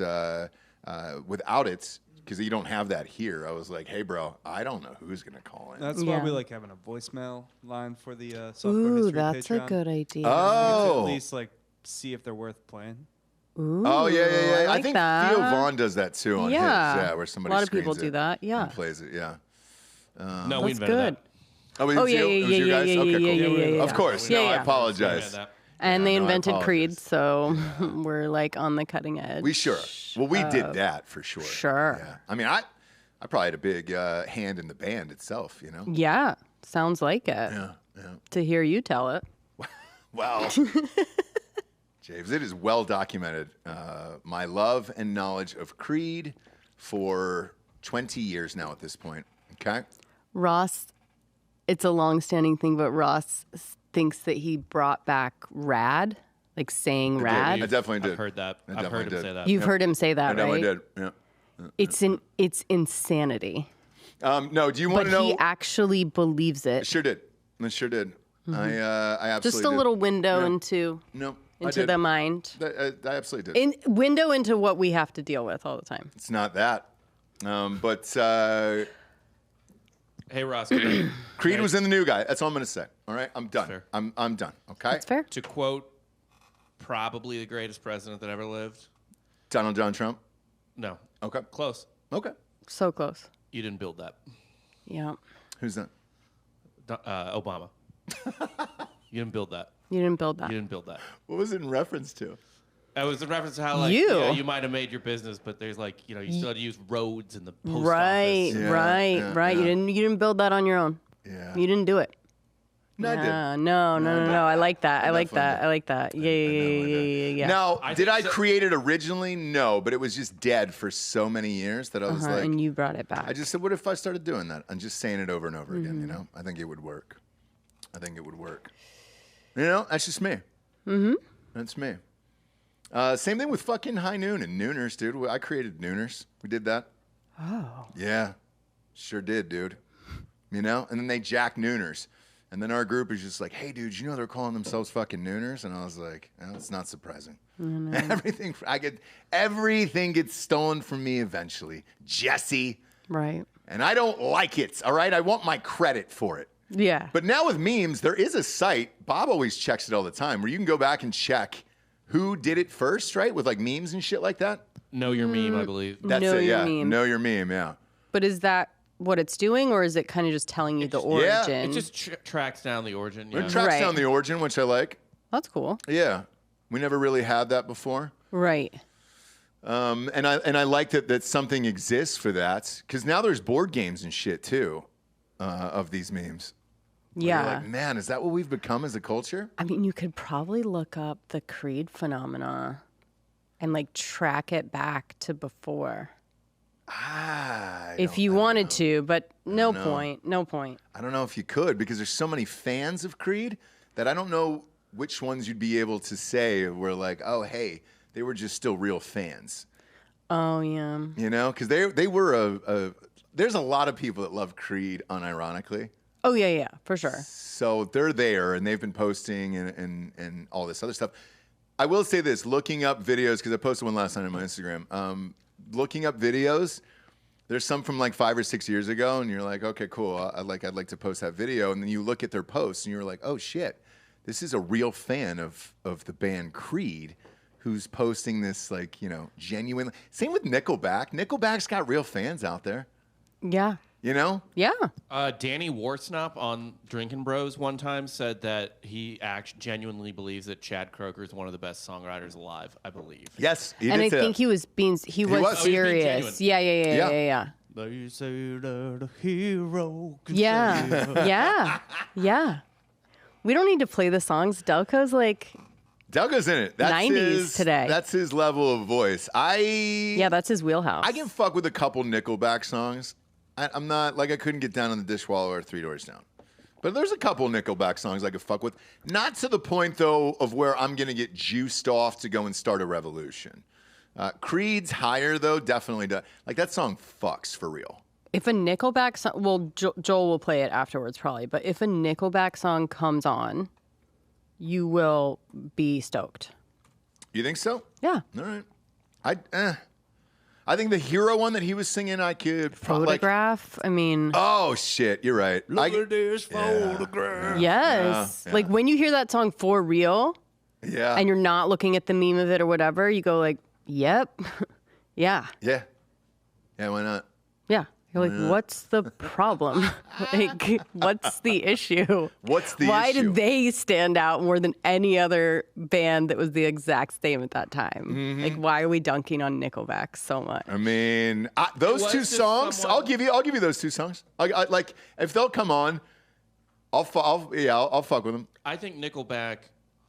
without it, because you don't have that here, I was like, hey, bro, I don't know who's going to call in. That's why Yeah. we like having a voicemail line for the software Ooh, history that's Patreon. a good idea. To Oh. at least like see if they're worth playing. Ooh, Oh, yeah. I like think that. Theo Vaughn does that too on his, where somebody A lot of screens people do it that, yeah. and plays it, yeah. No, we That's invented good. that. Oh, it was yeah, you? yeah, It was yeah, you guys? yeah, Okay, yeah, cool. yeah, yeah, Of yeah. course. Yeah, No, I yeah. We apologize. invented that. And they no, I invented Creed, apologize. so we're like on the cutting edge. We did that for sure. Sure. Yeah. I mean, I probably had a big hand in the band itself, Yeah, sounds like it. Yeah. To hear you tell it. Well, James, it is well documented. My love and knowledge of Creed for 20 years now at this point. Okay? Ross, it's a long-standing thing, but Ross thinks that he brought back rad, like saying I rad. definitely did. I've heard that. I I've definitely heard him did. say that. You've heard him say I that, definitely right? did. Yeah. It's insanity. No, do you want But to know? he actually believes it. Sure did. I absolutely Just a did. little window Yeah. into. No, into the mind. I absolutely did. Window into what we have to deal with all the time. It's not that. Hey, Ross. Creed was in the new guy. That's all I'm going to say. All right? I'm done. Fair. I'm done. Okay? That's fair. To quote probably the greatest president that ever lived. Donald John Trump? No. Okay. Close. Okay. So close. You didn't build that. Yeah. Who's that? Obama. You didn't build that. You didn't build that. You didn't build that. What was it in reference to? It was in reference to how, like, you might have made your business, but there's, like, you still had to use roads in the post Right, office. Yeah, right. yeah. You didn't build that on your own. Yeah. You didn't do it. No, I did. No. I like that. I like definitely that. I like that. Yeah. Now, I did think I so- create it originally? No, but it was just dead for so many years that I was like, And you brought it back. I just said, what if I started doing that? And just saying it over and over again, Mm-hmm. you know? I think it would work. You know, that's just me. Mm-hmm. That's me. Same thing with fucking High Noon and Nooners, dude. I created Nooners. We did that. Oh. Yeah. Sure did, dude. You know? And then they jack Nooners. And then our group is just like, hey, dude, you know they're calling themselves fucking Nooners? And I was like, oh, it's not surprising. Everything gets stolen from me eventually. Jesse. Right. And I don't like it, all right? I want my credit for it. Yeah. But now with memes, there is a site, Bob always checks it all the time, where you can go back and check who did it first, right? With like memes and shit like that. Know your meme, I believe. That's Know it, your yeah. meme. Know your meme, yeah. But is that what it's doing, or is it kind of just telling you the yeah, origin? It just tracks down the origin. It Yeah. tracks Right. down the origin, which I like. That's cool. Yeah. We never really had that before. Right. And I like that something exists for that, because now there's board games and shit too of these memes. Yeah. You're like, man, is that what we've become as a culture? I mean, you could probably look up the Creed phenomena and like track it back to before if you wanted to, but no point. No point. I don't know if you could, because there's so many fans of Creed that I don't know which ones you'd be able to say were like, oh, hey, they were just still real fans. Oh, yeah. You know, because they were there's a lot of people that love Creed unironically. Oh, yeah, for sure. So they're there, and they've been posting and all this other stuff. I will say this, looking up videos, because I posted one last night on my Instagram. Looking up videos, there's some from like 5 or 6 years ago, and you're like, okay, cool. I'd like to post that video. And then you look at their posts, and you're like, oh, shit. This is a real fan of the band Creed who's posting this, like, you know, genuine. Same with Nickelback. Nickelback's got real fans out there, Yeah. you know? Yeah. Danny Warsnop on Drinkin' Bros one time said that he genuinely believes that Chad Kroeger is one of the best songwriters alive, I believe. Yes, he And did I say think that. he was was. Oh, he was being serious. genuine. Yeah. They say that a hero can Yeah. We don't need to play the songs. Delco's like, Delco's in it. That's 90s his, today. That's his level of voice. yeah, that's his wheelhouse. I can fuck with a couple Nickelback songs. I'm not, like, I couldn't get down on the Dishwallow or 3 Doors Down. But there's a couple Nickelback songs I could fuck with. Not to the point, though, of where I'm going to get juiced off to go and start a revolution. Creed's higher, though, definitely does. Like, that song fucks for real. If a Nickelback song, well, Joel will play it afterwards probably, but if a Nickelback song comes on, you will be stoked. You think so? Yeah. All right. I think the Hero one that he was singing, I could Photograph. I mean, oh shit, you're right. Look at this photograph. yes. yeah. Like when you hear that song for real Yeah. and you're not looking at the meme of it or whatever, you go like, yep. Yeah. Yeah. Yeah, why not? Yeah. You're like, what's the problem? Like, what's the issue? What's the Why issue? did they stand out more than any other band that was the exact same at that time? Mm-hmm. Like, why are we dunking on Nickelback so much? I mean, those was two just songs. someone- I'll give you those two songs. I like if they'll come on, I'll fuck with them. I think Nickelback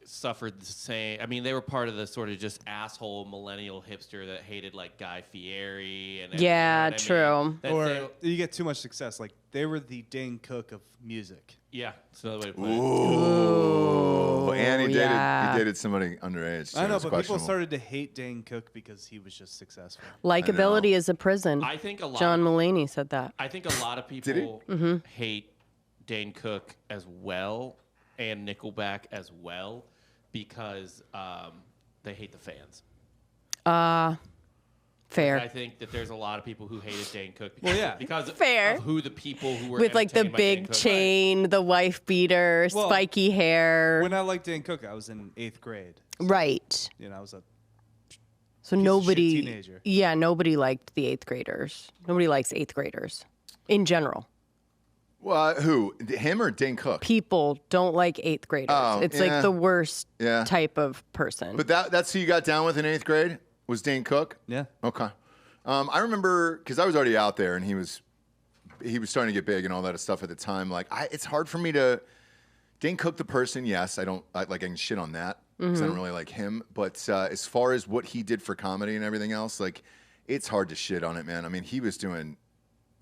suffered the same. I mean, they were part of the sort of just asshole millennial hipster that hated like Guy Fieri and Yeah, you know what I true. mean? That Or you get too much success. Like, they were the Dane Cook of music. yeah, it's another way to put it. Oh, and he yeah. dated somebody underage. So I know, it's but people questionable. started to hate Dane Cook because he was just successful. Likability is a prison. I think a lot. John Mulaney said that. I think a lot of he? people hate Dane Cook as well and Nickelback as well because they hate the fans. Fair. I think that there's a lot of people who hated Dane Cook because Fair. of who the people who were With like the entertained by Dane big Cook. chain, the wife beater, spiky hair. When I liked Dane Cook, I was in 8th grade. Right. You know, I was a So piece of nobody, shit teenager. yeah, nobody liked the 8th graders. Nobody likes 8th graders in general. Well, who? Him or Dane Cook? People don't like 8th graders. Oh, It's yeah. like the worst Yeah. type of person. But that's who you got down with in 8th grade? Was Dane Cook? Yeah. Okay. I remember because I was already out there and he was starting to get big and all that stuff at the time. Like, it's hard for me to Dane Cook the person. Yes, I can shit on that because I don't really like him. But as far as what he did for comedy and everything else, like, it's hard to shit on it, man. I mean, he was doing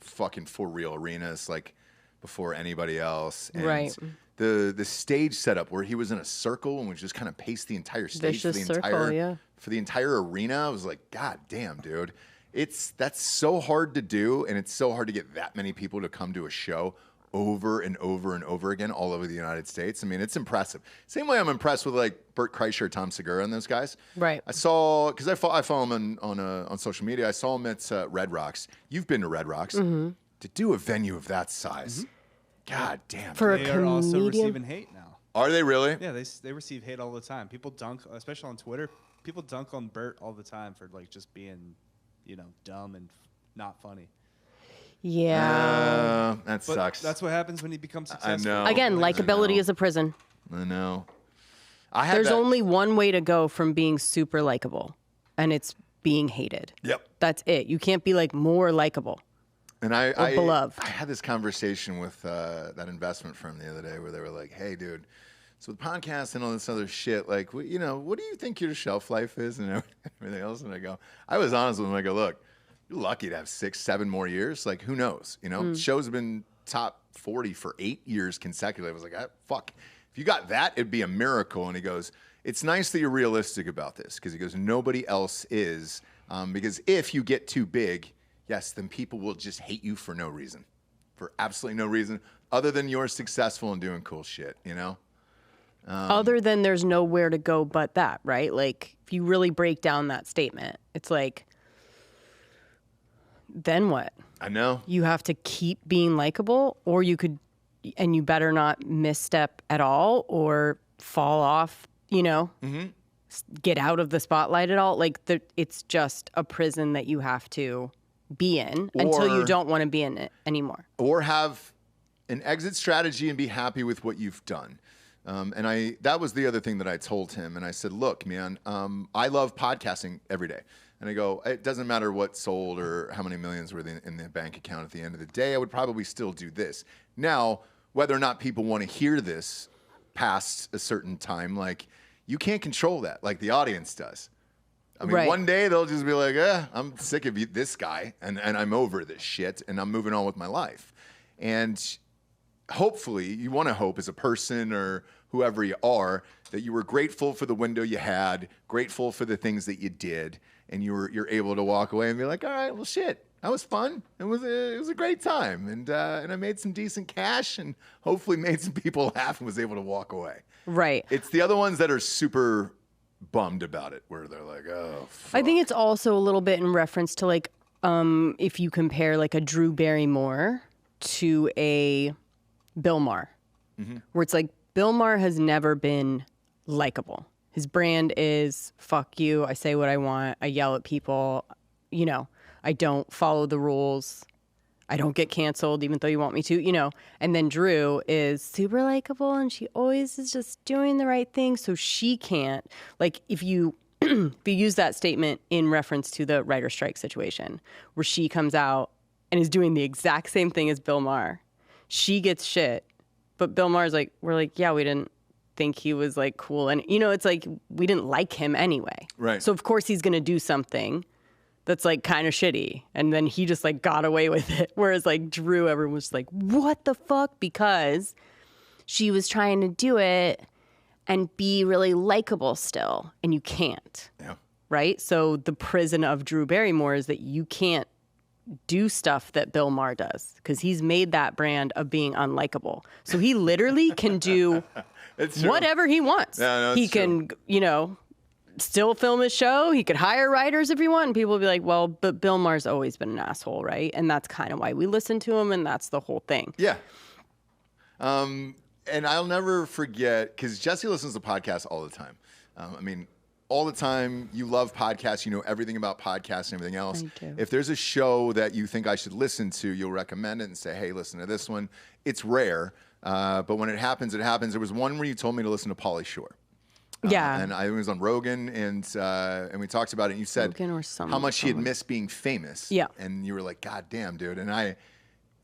fucking for real arenas like before anybody else. And Right. The stage setup where he was in a circle and would just kind of pace the entire stage Vicious circle, for the entire arena. I was like, God damn, dude. That's so hard to do, and it's so hard to get that many people to come to a show over and over and over again all over the United States. I mean, it's impressive. Same way I'm impressed with like Bert Kreischer, Tom Segura, and those guys. Right. I saw because I follow him on social media. I saw him at Red Rocks. You've been to Red Rocks. To do a venue of that size, God damn. For a They are also comedian? receiving hate now. Are they really? Yeah, they receive hate all the time. People dunk, especially on Twitter. People dunk on Bert all the time for like just being, dumb and not funny. Yeah. That But sucks. that's what happens when you become successful. know. Again, I likability know. is a prison. I know. I had There's that- only one way to go from being super likable, and it's being hated. Yep. That's it. You can't be like more likable. And I beloved. I had this conversation with that investment firm the other day where they were like, "Hey, dude, so with podcasts and all this other shit, like, what do you think your shelf life is and everything else?" And I was honest with them. I go, "Look, you're lucky to have 6, 7 more years. Like, who knows? Shows have been top 40 for 8 years consecutively." I was like, "Fuck, if you got that, it'd be a miracle." And he goes, "It's nice that you're realistic about this," because he goes, "Nobody else is, because if you get too big." Yes, then people will just hate you for no reason, for absolutely no reason, other than you're successful and doing cool shit, Other than there's nowhere to go but that, right? Like, if you really break down that statement, it's like, then what? I know. You have to keep being likable, or you better not misstep at all or fall off, get out of the spotlight at all. Like, it's just a prison that you have to be in until you don't want to be in it anymore. Or have an exit strategy and be happy with what you've done. And that was the other thing that I told him. And I said, "Look, man, I love podcasting every day." And I go, "It doesn't matter what sold or how many millions were in the bank account at the end of the day. I would probably still do this. Now, whether or not people want to hear this past a certain time, like, you can't control that like the audience does. I mean, Right. One day they'll just be like, I'm sick of this guy, and I'm over this shit, and I'm moving on with my life." And hopefully, you want to hope as a person or whoever you are that you were grateful for the window you had, grateful for the things that you did, and you're able to walk away and be like, "All right, well, shit, that was fun. It was a great time, and I made some decent cash, and hopefully made some people laugh and was able to walk away." Right. It's the other ones that are super bummed about it, where they're like, "Oh, fuck." I think it's also a little bit in reference to like, if you compare like a Drew Barrymore to a Bill Maher, where it's like Bill Maher has never been likable. His brand is fuck you. I say what I want. I yell at people. I don't follow the rules. I don't get canceled even though you want me to, And then Drew is super likable and she always is just doing the right thing. So she can't, like, if you use that statement in reference to the writer strike situation where she comes out and is doing the exact same thing as Bill Maher, she gets shit. But Bill Maher's like, we're like, yeah, we didn't think he was like cool. And, it's like, we didn't like him anyway. Right. So of course he's going to do something that's like kind of shitty. And then he just like got away with it. Whereas like Drew, everyone was like, what the fuck? Because she was trying to do it and be really likable still. And you can't. Yeah. Right? So the prison of Drew Barrymore is that you can't do stuff that Bill Maher does because he's made that brand of being unlikable. So he literally can do It's true. whatever he wants. Yeah, no, he it's true. can, still film his show. He could hire writers if he want. And people will be like, well, but Bill Maher's always been an asshole, right? And that's kind of why we listen to him, and that's the whole thing. Yeah. And I'll never forget, because Jesse listens to podcasts all the time. All the time. You love podcasts. You know everything about podcasts and everything else. I do. If there's a show that you think I should listen to, you'll recommend it and say, hey, listen to this one. It's rare, but when it happens, it happens. There was one where you told me to listen to Pauly Shore. Yeah. And I was on Rogan, and we talked about it, and you said Rogan or some- how much he had missed being famous. Yeah. And you were like, God damn, dude. And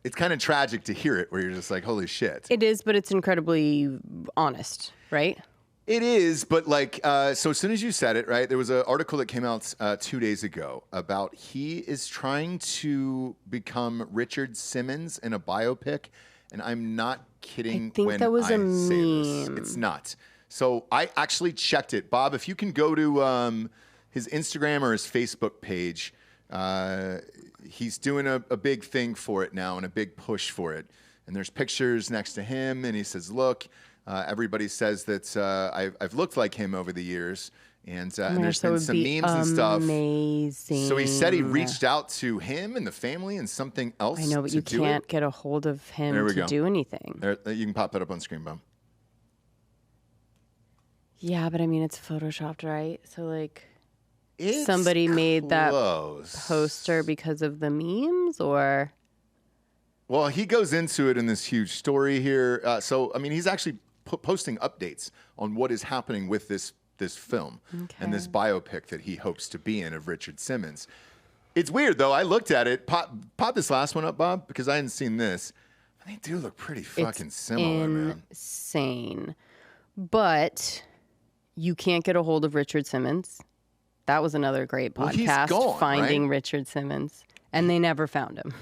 it's kind of tragic to hear it, where you're just like, holy shit. It is, but it's incredibly honest, right? It is, but so as soon as you said it, right, there was an article that came out 2 days ago about he is trying to become Richard Simmons in a biopic, and I'm not kidding I think when that was I a say this. meme. It's not. So I actually checked it. Bob, if you can go to his Instagram or his Facebook page, he's doing a big thing for it now and a big push for it. And there's pictures next to him, and he says, look, everybody says that I've looked like him over the years, and there's been some memes and stuff. Amazing. So he said he reached out to him and the family and something else. I know, but to you do can't it. get a hold of him There we to go. do anything. There, you can pop that up on screen, Bob. Yeah, but it's photoshopped, right? So It's somebody made that close. poster because of the memes, or Well, he goes into it in this huge story here. He's actually posting updates on what is happening with this film and this biopic that he hopes to be in of Richard Simmons. It's weird, though. I looked at it. Pop this last one up, Bob, because I hadn't seen this. They do look pretty fucking similar, man. insane. But you can't get a hold of Richard Simmons. That was another great Well, he's podcast, gone, Finding right? Richard Simmons, and they never found him.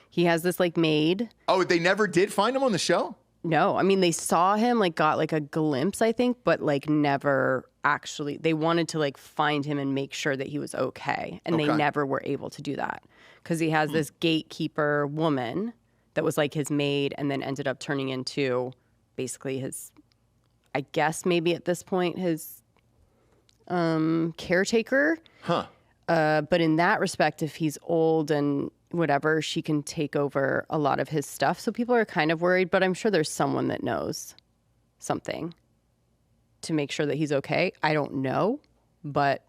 He has this maid. Oh, they never did find him on the show? No, they saw him, got a glimpse, I think, but never actually. They wanted to find him and make sure that he was okay, and they Okay. never were able to do that because he has this gatekeeper woman that was his maid, and then ended up turning into basically his, I guess maybe at this point his caretaker. Huh. But in that respect, if he's old and whatever, she can take over a lot of his stuff. So people are kind of worried, but I'm sure there's someone that knows something to make sure that he's okay. I don't know, but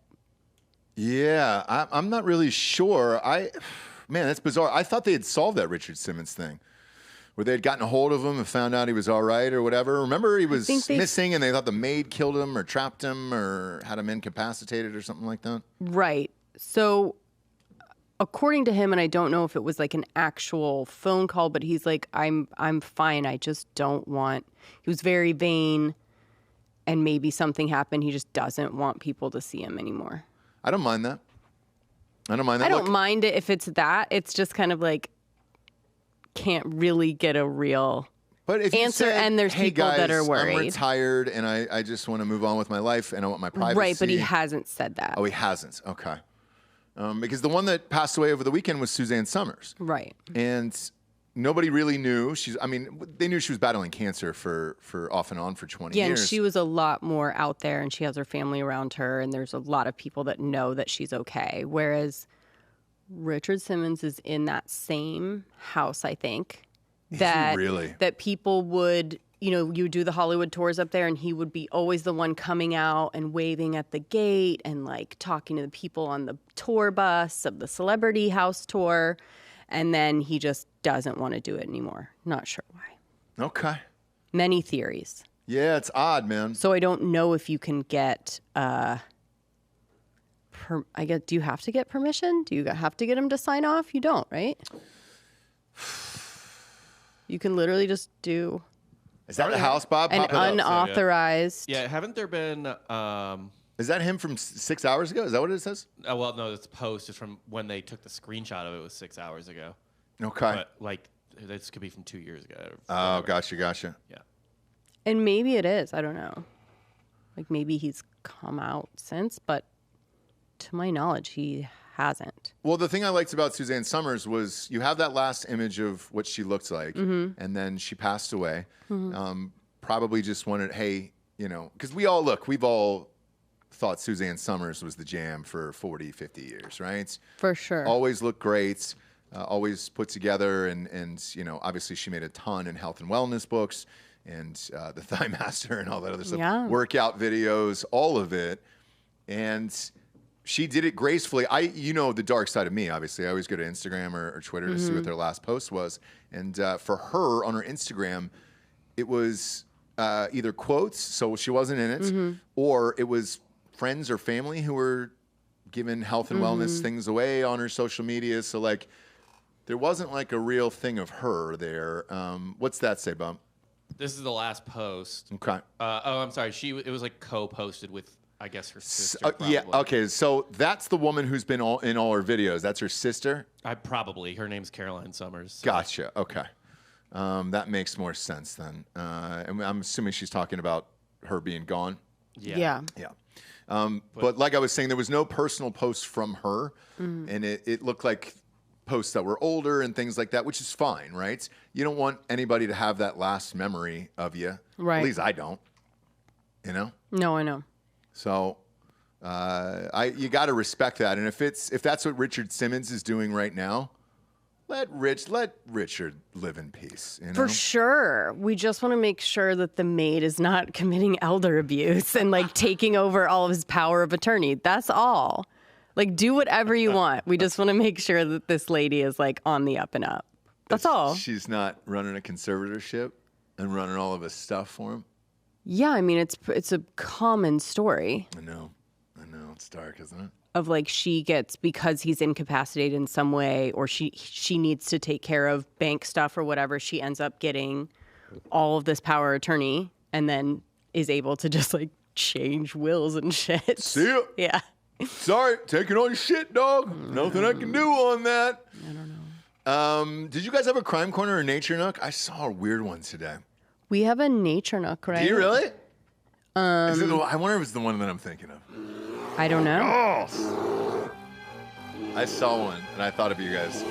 Yeah, I'm not really sure. Man, that's bizarre. I thought they had solved that Richard Simmons thing, where they had gotten a hold of him and found out he was all right or whatever. Remember, he was think they- missing, and they thought the maid killed him or trapped him or had him incapacitated or something like that. right. So according to him, and I don't know if it was an actual phone call, but he's I'm fine. I just don't want. He was very vain, and maybe something happened. He just doesn't want people to see him anymore. I don't mind that. I don't mind that. I don't Look, mind it if it's that. It's just kind of can't really get a real but if you answer, said, and there's hey people guys, that are I'm worried. retired and I just want to move on with my life and I want my privacy. Right, but he hasn't said that. Oh, he hasn't. Okay. Because the one that passed away over the weekend was Suzanne Summers. Right. And nobody really knew. They knew she was battling cancer for off and on for 20 Yeah, years. and she was a lot more out there, and she has her family around her, and there's a lot of people that know that she's okay. Whereas Richard Simmons is in that same house, I think. That really? That people would, you do the Hollywood tours up there, and he would be always the one coming out and waving at the gate and talking to the people on the tour bus of the celebrity house tour. And then he just doesn't want to do it anymore. Not sure why. Okay. Many theories. Yeah, it's odd, man. So I don't know if you can get, I guess, do you have to get permission? Do you have to get him to sign off? You don't, right? You can literally just do Is that the house, Bob? an Pop it up. unauthorized. Yeah, haven't there been? Is that him from 6 hours ago? Is that what it says? Well, no, this post is from when they took the screenshot of it. Was 6 hours ago. Okay. But this could be from 2 years ago. Oh, gotcha. Yeah. And maybe it is. I don't know. Maybe he's come out since, but to my knowledge, he hasn't. Well, the thing I liked about Suzanne Summers was you have that last image of what she looked like, and then she passed away. probably just wanted, hey, because we've all thought Suzanne Summers was the jam for 40, 50 years, right? For sure. Always looked great, always put together, and obviously she made a ton in health and wellness books and the Thigh Master and all that other stuff, workout videos, all of it, and she did it gracefully. The dark side of me, obviously. I always go to Instagram or Twitter to see what their last post was, and for her on her Instagram, it was either quotes, so she wasn't in it, or it was friends or family who were giving health and wellness things away on her social media. So like, there wasn't like a real thing of her there. What's that say, Bump? This is the last post. Okay. I'm sorry. It was like co-posted with, I guess, her sister. Yeah. Okay. So that's the woman who's been in all her videos. That's her sister. Her name's Caroline Summers. So. Gotcha. Okay. That makes more sense then. And I'm assuming she's talking about her being gone. Yeah. But like I was saying, there was no personal posts from her, and it looked like posts that were older and things like that, which is fine, right? You don't want anybody to have that last memory of you. Right. At least I don't. No, I know. So you got to respect that, and if that's what Richard Simmons is doing right now, let Richard live in peace. For sure. We just want to make sure that the maid is not committing elder abuse and like taking over all of his power of attorney. That's all. Like, do whatever you want. We just want to make sure that this lady is like on the up and up. That's all. She's not running a conservatorship and running all of his stuff for him. Yeah, I mean, it's a common story. I know. It's dark, isn't it? Of like she gets, because he's incapacitated in some way, or she needs to take care of bank stuff or whatever, she ends up getting all of this power of attorney and then is able to just like change wills and shit. See ya. Yeah. Sorry, taking on shit, dog. Nothing I can do on that. I don't know. Did you guys have a crime corner or nature nook? I saw a weird one today. We have a nature nook, right? Do you really? I wonder if it's the one that I'm thinking of. I don't know. Oh! I saw one, and I thought of you guys.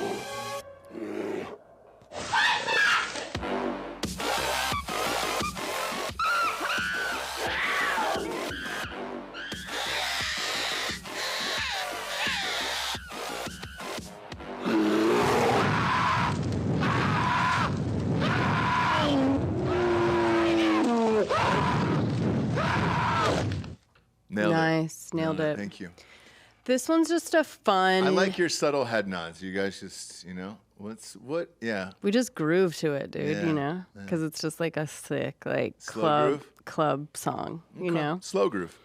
Nailed it. Thank you. This one's just a fun. I like your subtle head nods. You guys just, yeah. We just groove to it, dude. Yeah, because it's just like a sick Slow club song. Slow groove.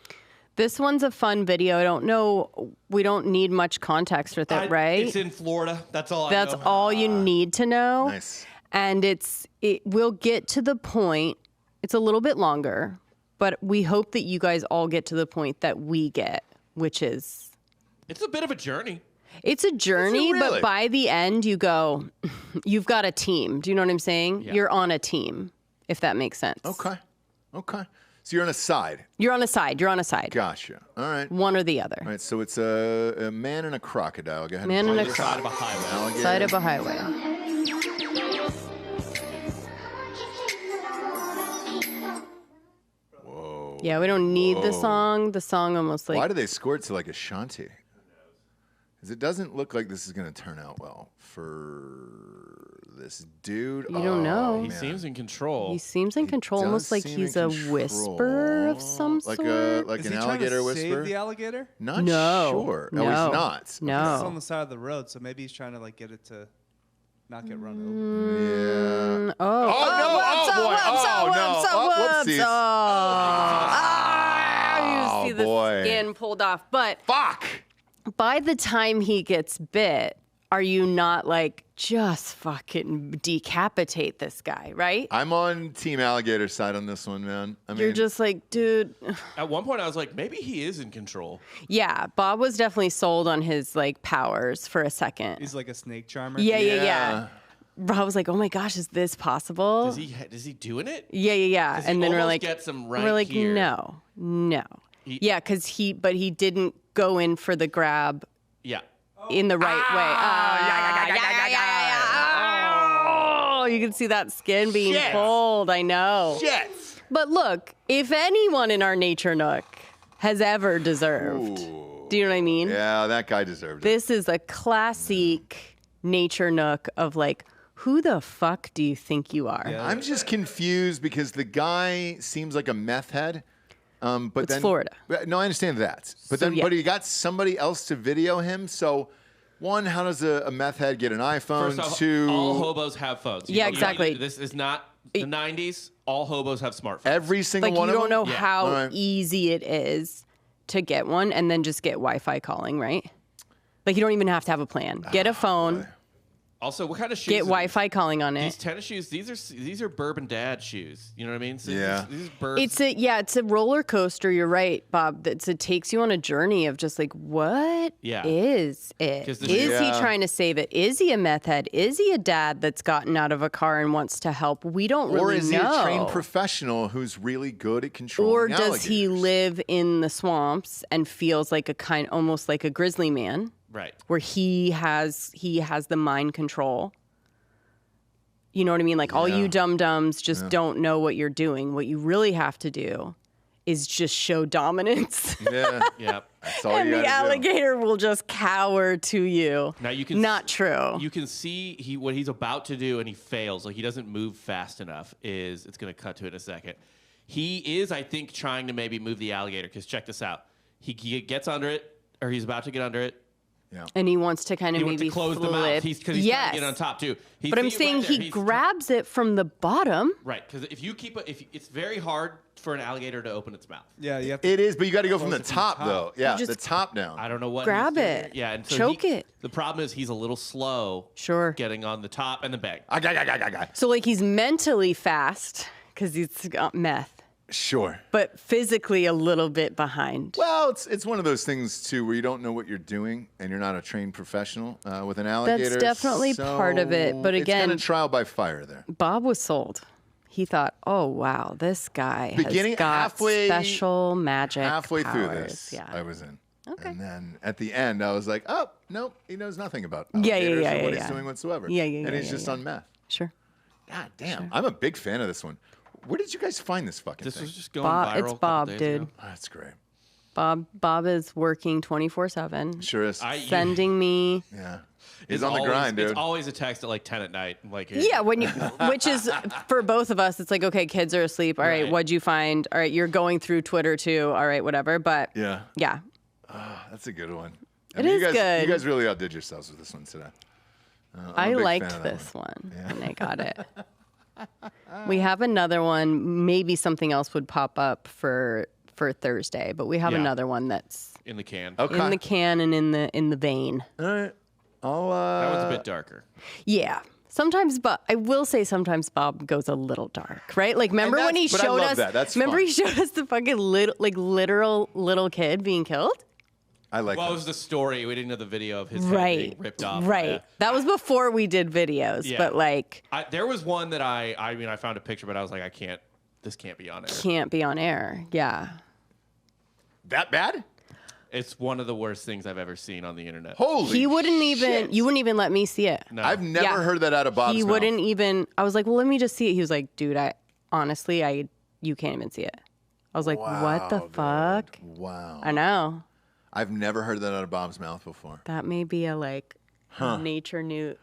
This one's a fun video. I don't know. We don't need much context with it, right? It's in Florida. That's all. That's all you need to know. Nice. And it will get to the point. It's a little bit longer. But we hope that you guys all get to the point that we get, which is... It's a bit of a journey. It's a journey, really? But by the end, you go, you've got a team. Do you know what I'm saying? Yeah. You're on a team, if that makes sense. Okay. So you're on a side. You're on a side. Gotcha. All right. One or the other. All right, so it's a man and a crocodile. Go ahead. Man and a Side of a highway. Alligator. Side of a highway. Whoa. Yeah, we don't need the song. The song almost like... Why do they score it to like Ashanti? Because it doesn't look like this is going to turn out well for this dude. You don't know. He seems in control. He seems in control, does almost like seem he's in a control. whisperer of some Like sort. like Is an he trying alligator to whisperer? save the alligator? Not No. sure. No. Oh, he's not. It's on No. the side of the road, so maybe he's trying to like get it to not get run over. Yeah. Oh, no. whoops, Oh, boy. whoops, Oh, no. whoops, Whoopsies. you see the boy. skin pulled off. But Fuck. by the time he gets bit, are you not like, just fucking decapitate this guy, right? I'm on Team Alligator side on this one, man. I mean, You're just like, dude. At one point, I was like, maybe he is in control. Yeah, Bob was definitely sold on his like powers for a second. He's like a snake charmer. Yeah. Bob was like, oh my gosh, is this possible? Is he doing it? Yeah. Does And he then we're almost like, get some right we're like, here? no. Yeah, because he didn't go in for the grab Yeah. in the right way. Oh, you can see that skin being pulled. I know. Shit. But look, if anyone in our nature nook has ever deserved, do you know what I mean? Yeah, that guy deserved it. This is a classic nature nook of like, who the fuck do you think you are? I'm just confused because the guy seems like a meth head. But It's then Florida. No, I understand that. But So, then, yeah. but he got somebody else to video him. So, one, how does a meth head get an iPhone? First off, Two, all hobos have phones. Yeah, exactly. This is not the 90s. All hobos have smartphones. every single Like, one you of don't them. know Yeah. how All right. easy it is to get one and then just get Wi-Fi calling, right? Like, you don't even have to have a plan. Get a phone, Also, what kind of shoes? get are these? Wi-Fi calling on These it. tennis shoes. These are Bourbon Dad shoes. You know what I mean? So Yeah. These Burbs. It's a roller coaster. You're right, Bob. It takes you on a journey of just like, what Yeah. is it? 'Cause this Is is- he Yeah. trying to save it? Is he a meth head? Is he a dad that's gotten out of a car and wants to help? We don't really know. Or is he a trained professional who's really good at controlling Or does he alligators? live in the swamps and feels like almost like a grizzly man, right. where he has the mind control? You know what I mean? Like all you dum-dums just don't know what you're doing. What you really have to do is just show dominance. Yeah, Yeah. that's all And you the gotta do. alligator will just cower to you. Now you can Not true. You can see what he's about to do, and he fails. Like he doesn't move fast enough. It's going to cut to it in a second. He is, I think, trying to maybe move the alligator. Because check this out. He gets under it, or he's about to get under it. Yeah. And he wants to kind of He wants maybe to close flip. the mouth. Because he's trying yes. to get on top too. But I'm saying he grabs it from the bottom. Right, because if you keep it's very hard for an alligator to open its mouth. Yeah, you have to. It is, but you got to go from the Close it from the top, top. though. Yeah, just the top down. I don't know what. Grab he's doing it. here. Yeah, and so Choke it. The problem is he's a little slow. Sure. Getting on the top and the bang. So like he's mentally fast because he's got meth, Sure. but physically a little bit behind. Well, it's one of those things too where you don't know what you're doing and you're not a trained professional with an alligator. definitely part of it, but it's again- kind of trial by fire there. Bob was sold. He thought, "Oh wow, this guy Beginning- has got halfway- special magic Halfway through powers." this, Yeah. I was in. Okay. And then at the end, I was like, oh, nope, he knows nothing about Yeah, alligators or yeah, what yeah. he's doing whatsoever. Yeah, And he's yeah, just yeah. on meth. Sure. God damn. I'm a big fan of this one. Where did you guys find this fucking This thing? was just going Bob, viral. it's a couple Bob, days dude. ago. Oh, that's great. Bob is working 24/7, Sure is. sending me. Yeah. He's It's on the always- grind, dude. It's always a text at like 10 at night. Like Yeah, which is for both of us. It's like, okay, kids are asleep. All right, Right. what'd you find? All right, you're going through Twitter too. All right, whatever. But Yeah. yeah, That's a good one. It you is guys, good. You guys really outdid yourselves with this one today. I'm a I big fan liked of that this one and I got it. We have another one. Maybe something else would pop up for Thursday, but we have Yeah. another one that's in the can. Okay. in the can and in the vein. All right. I'll, That one's a bit darker. Yeah. Sometimes, but I will say sometimes Bob goes a little dark, right? Like, remember when he but I showed love us? that. That's remember fun. he showed us the fucking literal little kid being killed? I like Well, it that. was the story. We didn't know the video of his head Right. being ripped off. Right. Yeah. That was before we did videos, Yeah. but like, There was one that I mean, I found a picture, but I was like, this can't be on air. can't be on air. Yeah. That bad? It's one of the worst things I've ever seen on the internet. Holy He wouldn't even, shit. you wouldn't even let me see it. No. I've never Yeah. heard that out of Bob's He mouth. wouldn't even, I was like, well, let me just see it. He was like, dude, you can't even see it. I was like, what the Wow, dude. fuck? Wow. I know. I've never heard that out of Bob's mouth before. That may be a like nature nook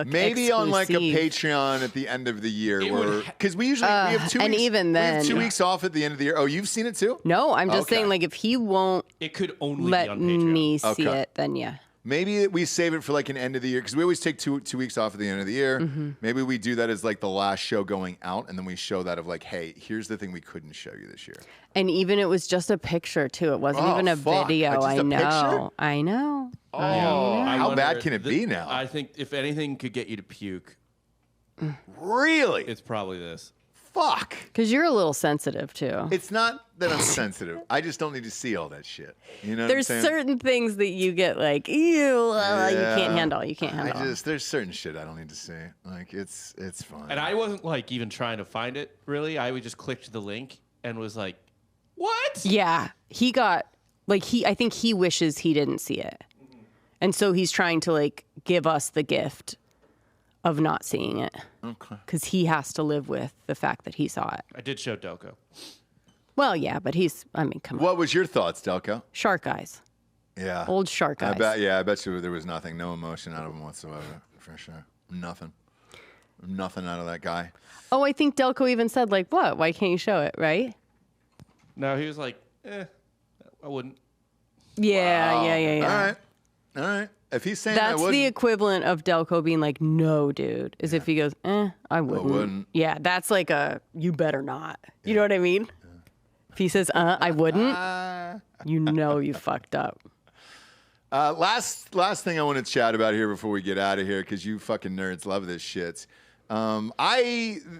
Maybe on like a exclusive. Patreon at the end of the year, It where would because we usually we have 2 and weeks. even we have then- 2 weeks off at the end of the year. Oh, you've seen it too? No, I'm just Okay. saying, like, if he won't It could only be let on Patreon. me see Okay. it, then yeah. Maybe we save it for like an end of the year because we always take two weeks off at the end of the year. Mm-hmm. Maybe we do that as like the last show going out, and then we show that of like, hey, here's the thing we couldn't show you this year. And even it was just a picture too. It wasn't Oh, even a fuck. video. Just I a know. picture? I know. Oh, I how wonder- bad can it be now? I think if anything could get you to puke, Really? it's probably this. Fuck. Because you're a little sensitive too. It's not that I'm sensitive. I just don't need to see all that shit. You know There's what I'm saying? certain things that you get like, ew, you can't handle. You can't handle. There's certain shit I don't need to see. Like it's fine. And I wasn't like even trying to find it really. I would just click to the link and was like, what? Yeah, he got like I think he wishes he didn't see it, and so he's trying to like give us the gift of not seeing it. Okay. Because he has to live with the fact that he saw it. I did show Delco. Well, yeah, but come on. What was your thoughts, Delco? Shark eyes. Yeah. Old shark eyes. I bet you there was nothing, no emotion out of him whatsoever, for sure. Nothing out of that guy. Oh, I think Delco even said, like, what? Why can't you show it, right? No, he was like, I wouldn't. Yeah, yeah. All right. If he's saying I That's wouldn't, the equivalent of Delco being like, no, dude. Is if he goes, I wouldn't. Yeah, that's like you better not. You know what I mean? Yeah. If he says, I wouldn't, you fucked up. Last thing I want to chat about here before we get out of here, because you fucking nerds love this shit. I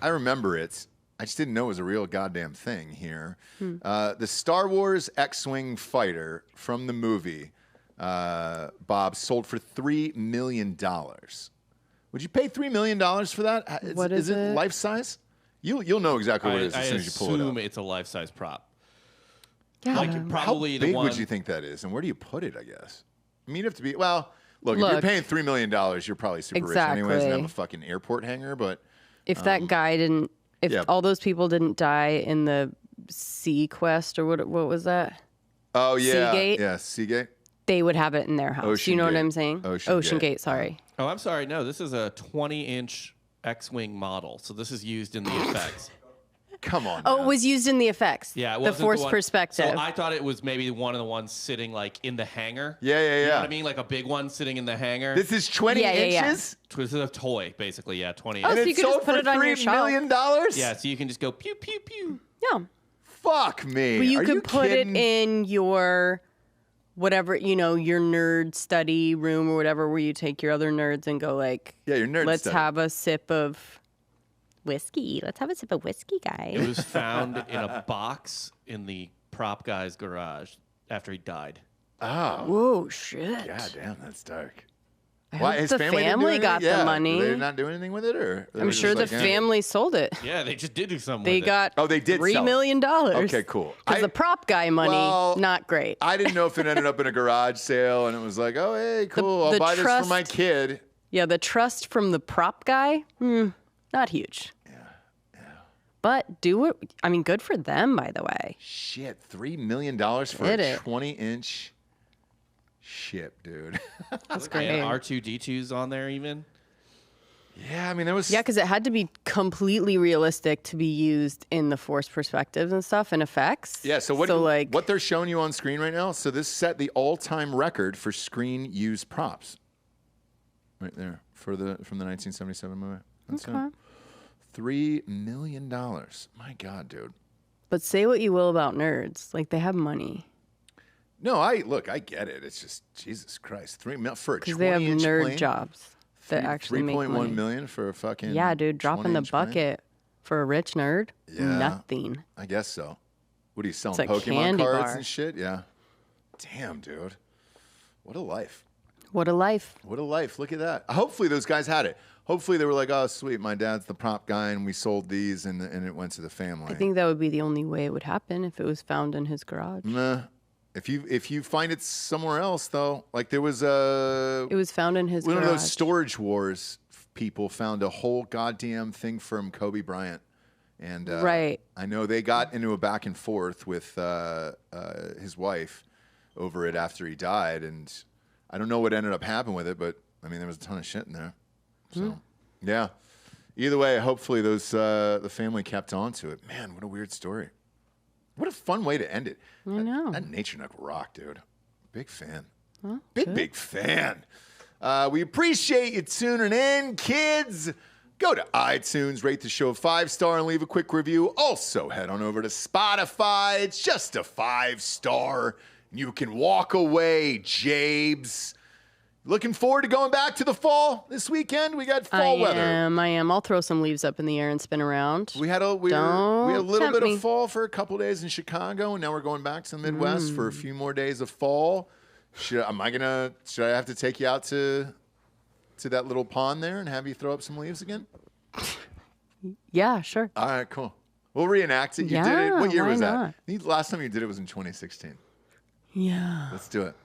remember it. I just didn't know it was a real goddamn thing here. The Star Wars X-Wing fighter from the movie, Bob, sold for $3 million. Would you pay $3 million for that? Is it life size? You'll know exactly what it is as soon as you pull it up. I assume it's a life-size prop. Yeah. Like probably How big the one. would you think that is, and where do you put it? I guess. I mean, you'd have to be Look, if you're paying $3 million, you're probably super rich anyways and have a fucking airport hangar. But if that guy didn't, all those people didn't die in the Sea Quest or what was that? Oh yeah, Seagate? Yeah, Seagate. They would have it in their house. Ocean you know Gate. what I'm saying? Ocean Gate. Sorry. Oh, I'm sorry. No, this is a 20-inch X-Wing model. So this is used in the effects. Come on. Oh, man. it was used in the effects. Yeah, it the wasn't force one, perspective. So I thought it was maybe one of the ones sitting like in the hangar. Yeah. You know what I mean? Like a big one sitting in the hangar. This is 20 inches. This is a toy, basically. Yeah, 20 Oh, inches. so you could just put it on your shelf. $3 million? Yeah, so you can just go pew pew pew. Yeah. Fuck me. Well, you Are could you put kidding? it in your whatever, your nerd study room or whatever, where you take your other nerds and go like, your nerd let's study. have a sip of whiskey. Let's have a sip of whiskey, guys. It was found in a box in the prop guy's garage after he died. Oh. Whoa, shit. God damn, that's dark. I Why? hope His the family didn't do family anything? got the money. Did they not do anything with it, or they I'm were sure the just like, family sold it. Yeah, they just did do something They with got Oh, they did $3 sell it. million. Okay, cool. Because the prop guy money, not great. I didn't know if it ended up in a garage sale, and it was like, oh, hey, cool, I'll the buy this for my trust- kid. Yeah, the trust from the prop guy, not huge. Yeah. But good for them, by the way. Shit, $3 million for Did a it. 20-inch ship, dude. That's it. great. And R2-D2's on there even. Yeah, I mean, there was... Yeah, because it had to be completely realistic to be used in the force perspectives and stuff and effects. Yeah, so what they're showing you on screen right now, so this set the all-time record for screen used props. Right there, from the 1977 movie. That's Okay. it. $3 million. My God, dude. But say what you will about nerds. Like, they have money. No, I get it. It's just, Jesus Christ. $3 million for a 20-inch Because they have nerd plane? jobs that actually make money. $3.1 million for a fucking Yeah, dude, dropping the 20-inch plane? bucket for a rich nerd? Yeah. Nothing. I guess so. What are you selling? It's a Pokemon candy cards bar. and shit? Yeah. Damn, dude. What a life. What a life. What a life. Look at that. Hopefully those guys had it. Hopefully they were like, oh, sweet, my dad's the prop guy, and we sold these, and it went to the family. I think that would be the only way it would happen if it was found in his garage. Nah. If you find it somewhere else, though, like there was It was found in his one garage. of those storage wars people found a whole goddamn thing from Kobe Bryant. And Right. I know they got into a back and forth with his wife over it after he died, and I don't know what ended up happening with it, but I mean there was a ton of shit in there. So yeah. Either way, hopefully the family kept on to it. Man, what a weird story. What a fun way to end it. I know. That Nature Nook rock, dude. Big fan. Well, Big fan. We appreciate you tuning in, kids. Go to iTunes, rate the show 5-star, and leave a quick review. Also, head on over to Spotify. It's just a 5-star. You can walk away, Jabes. Looking forward to going back to the fall this weekend. We got fall weather. I am. I'll throw some leaves up in the air and spin around. We had a little tempt bit me. of fall for a couple days in Chicago, and now we're going back to the Midwest for a few more days of fall. Should I have to take you out to that little pond there and have you throw up some leaves again? Yeah, sure. All right, cool. We'll reenact it. You did it. Yeah, What year why was that? not? I think the last time you did it was in 2016. Yeah. Let's do it.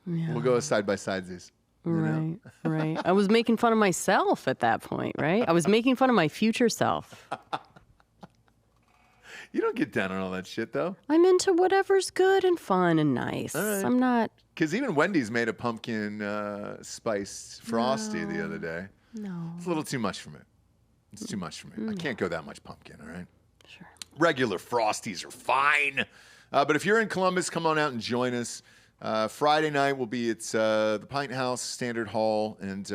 We'll go side by side these. Right, right. I was making fun of myself at that point, right? I was making fun of my future self. You don't get down on all that shit, though. I'm into whatever's good and fun and nice. right. I'm not. Because even Wendy's made a pumpkin spiced Frosty the other day. No. It's a little too much for me. It's too much for me. I can't go that much pumpkin, all right? Sure. Regular Frosties are fine. But if you're in Columbus, come on out and join us. Friday night will be at the Pint House, Standard Hall, and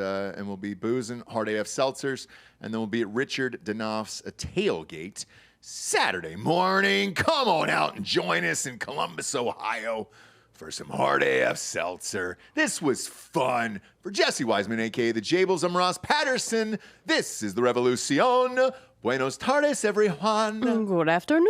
we'll be boozing hard AF Seltzers. And then we'll be at Richard Danoff's Tailgate Saturday morning. Come on out and join us in Columbus, Ohio, for some hard AF Seltzer. This was fun. For Jesse Wiseman, a.k.a. the Jables, I'm Ross Patterson. This is the Revolucion. Buenos tardes, everyone. Good afternoon.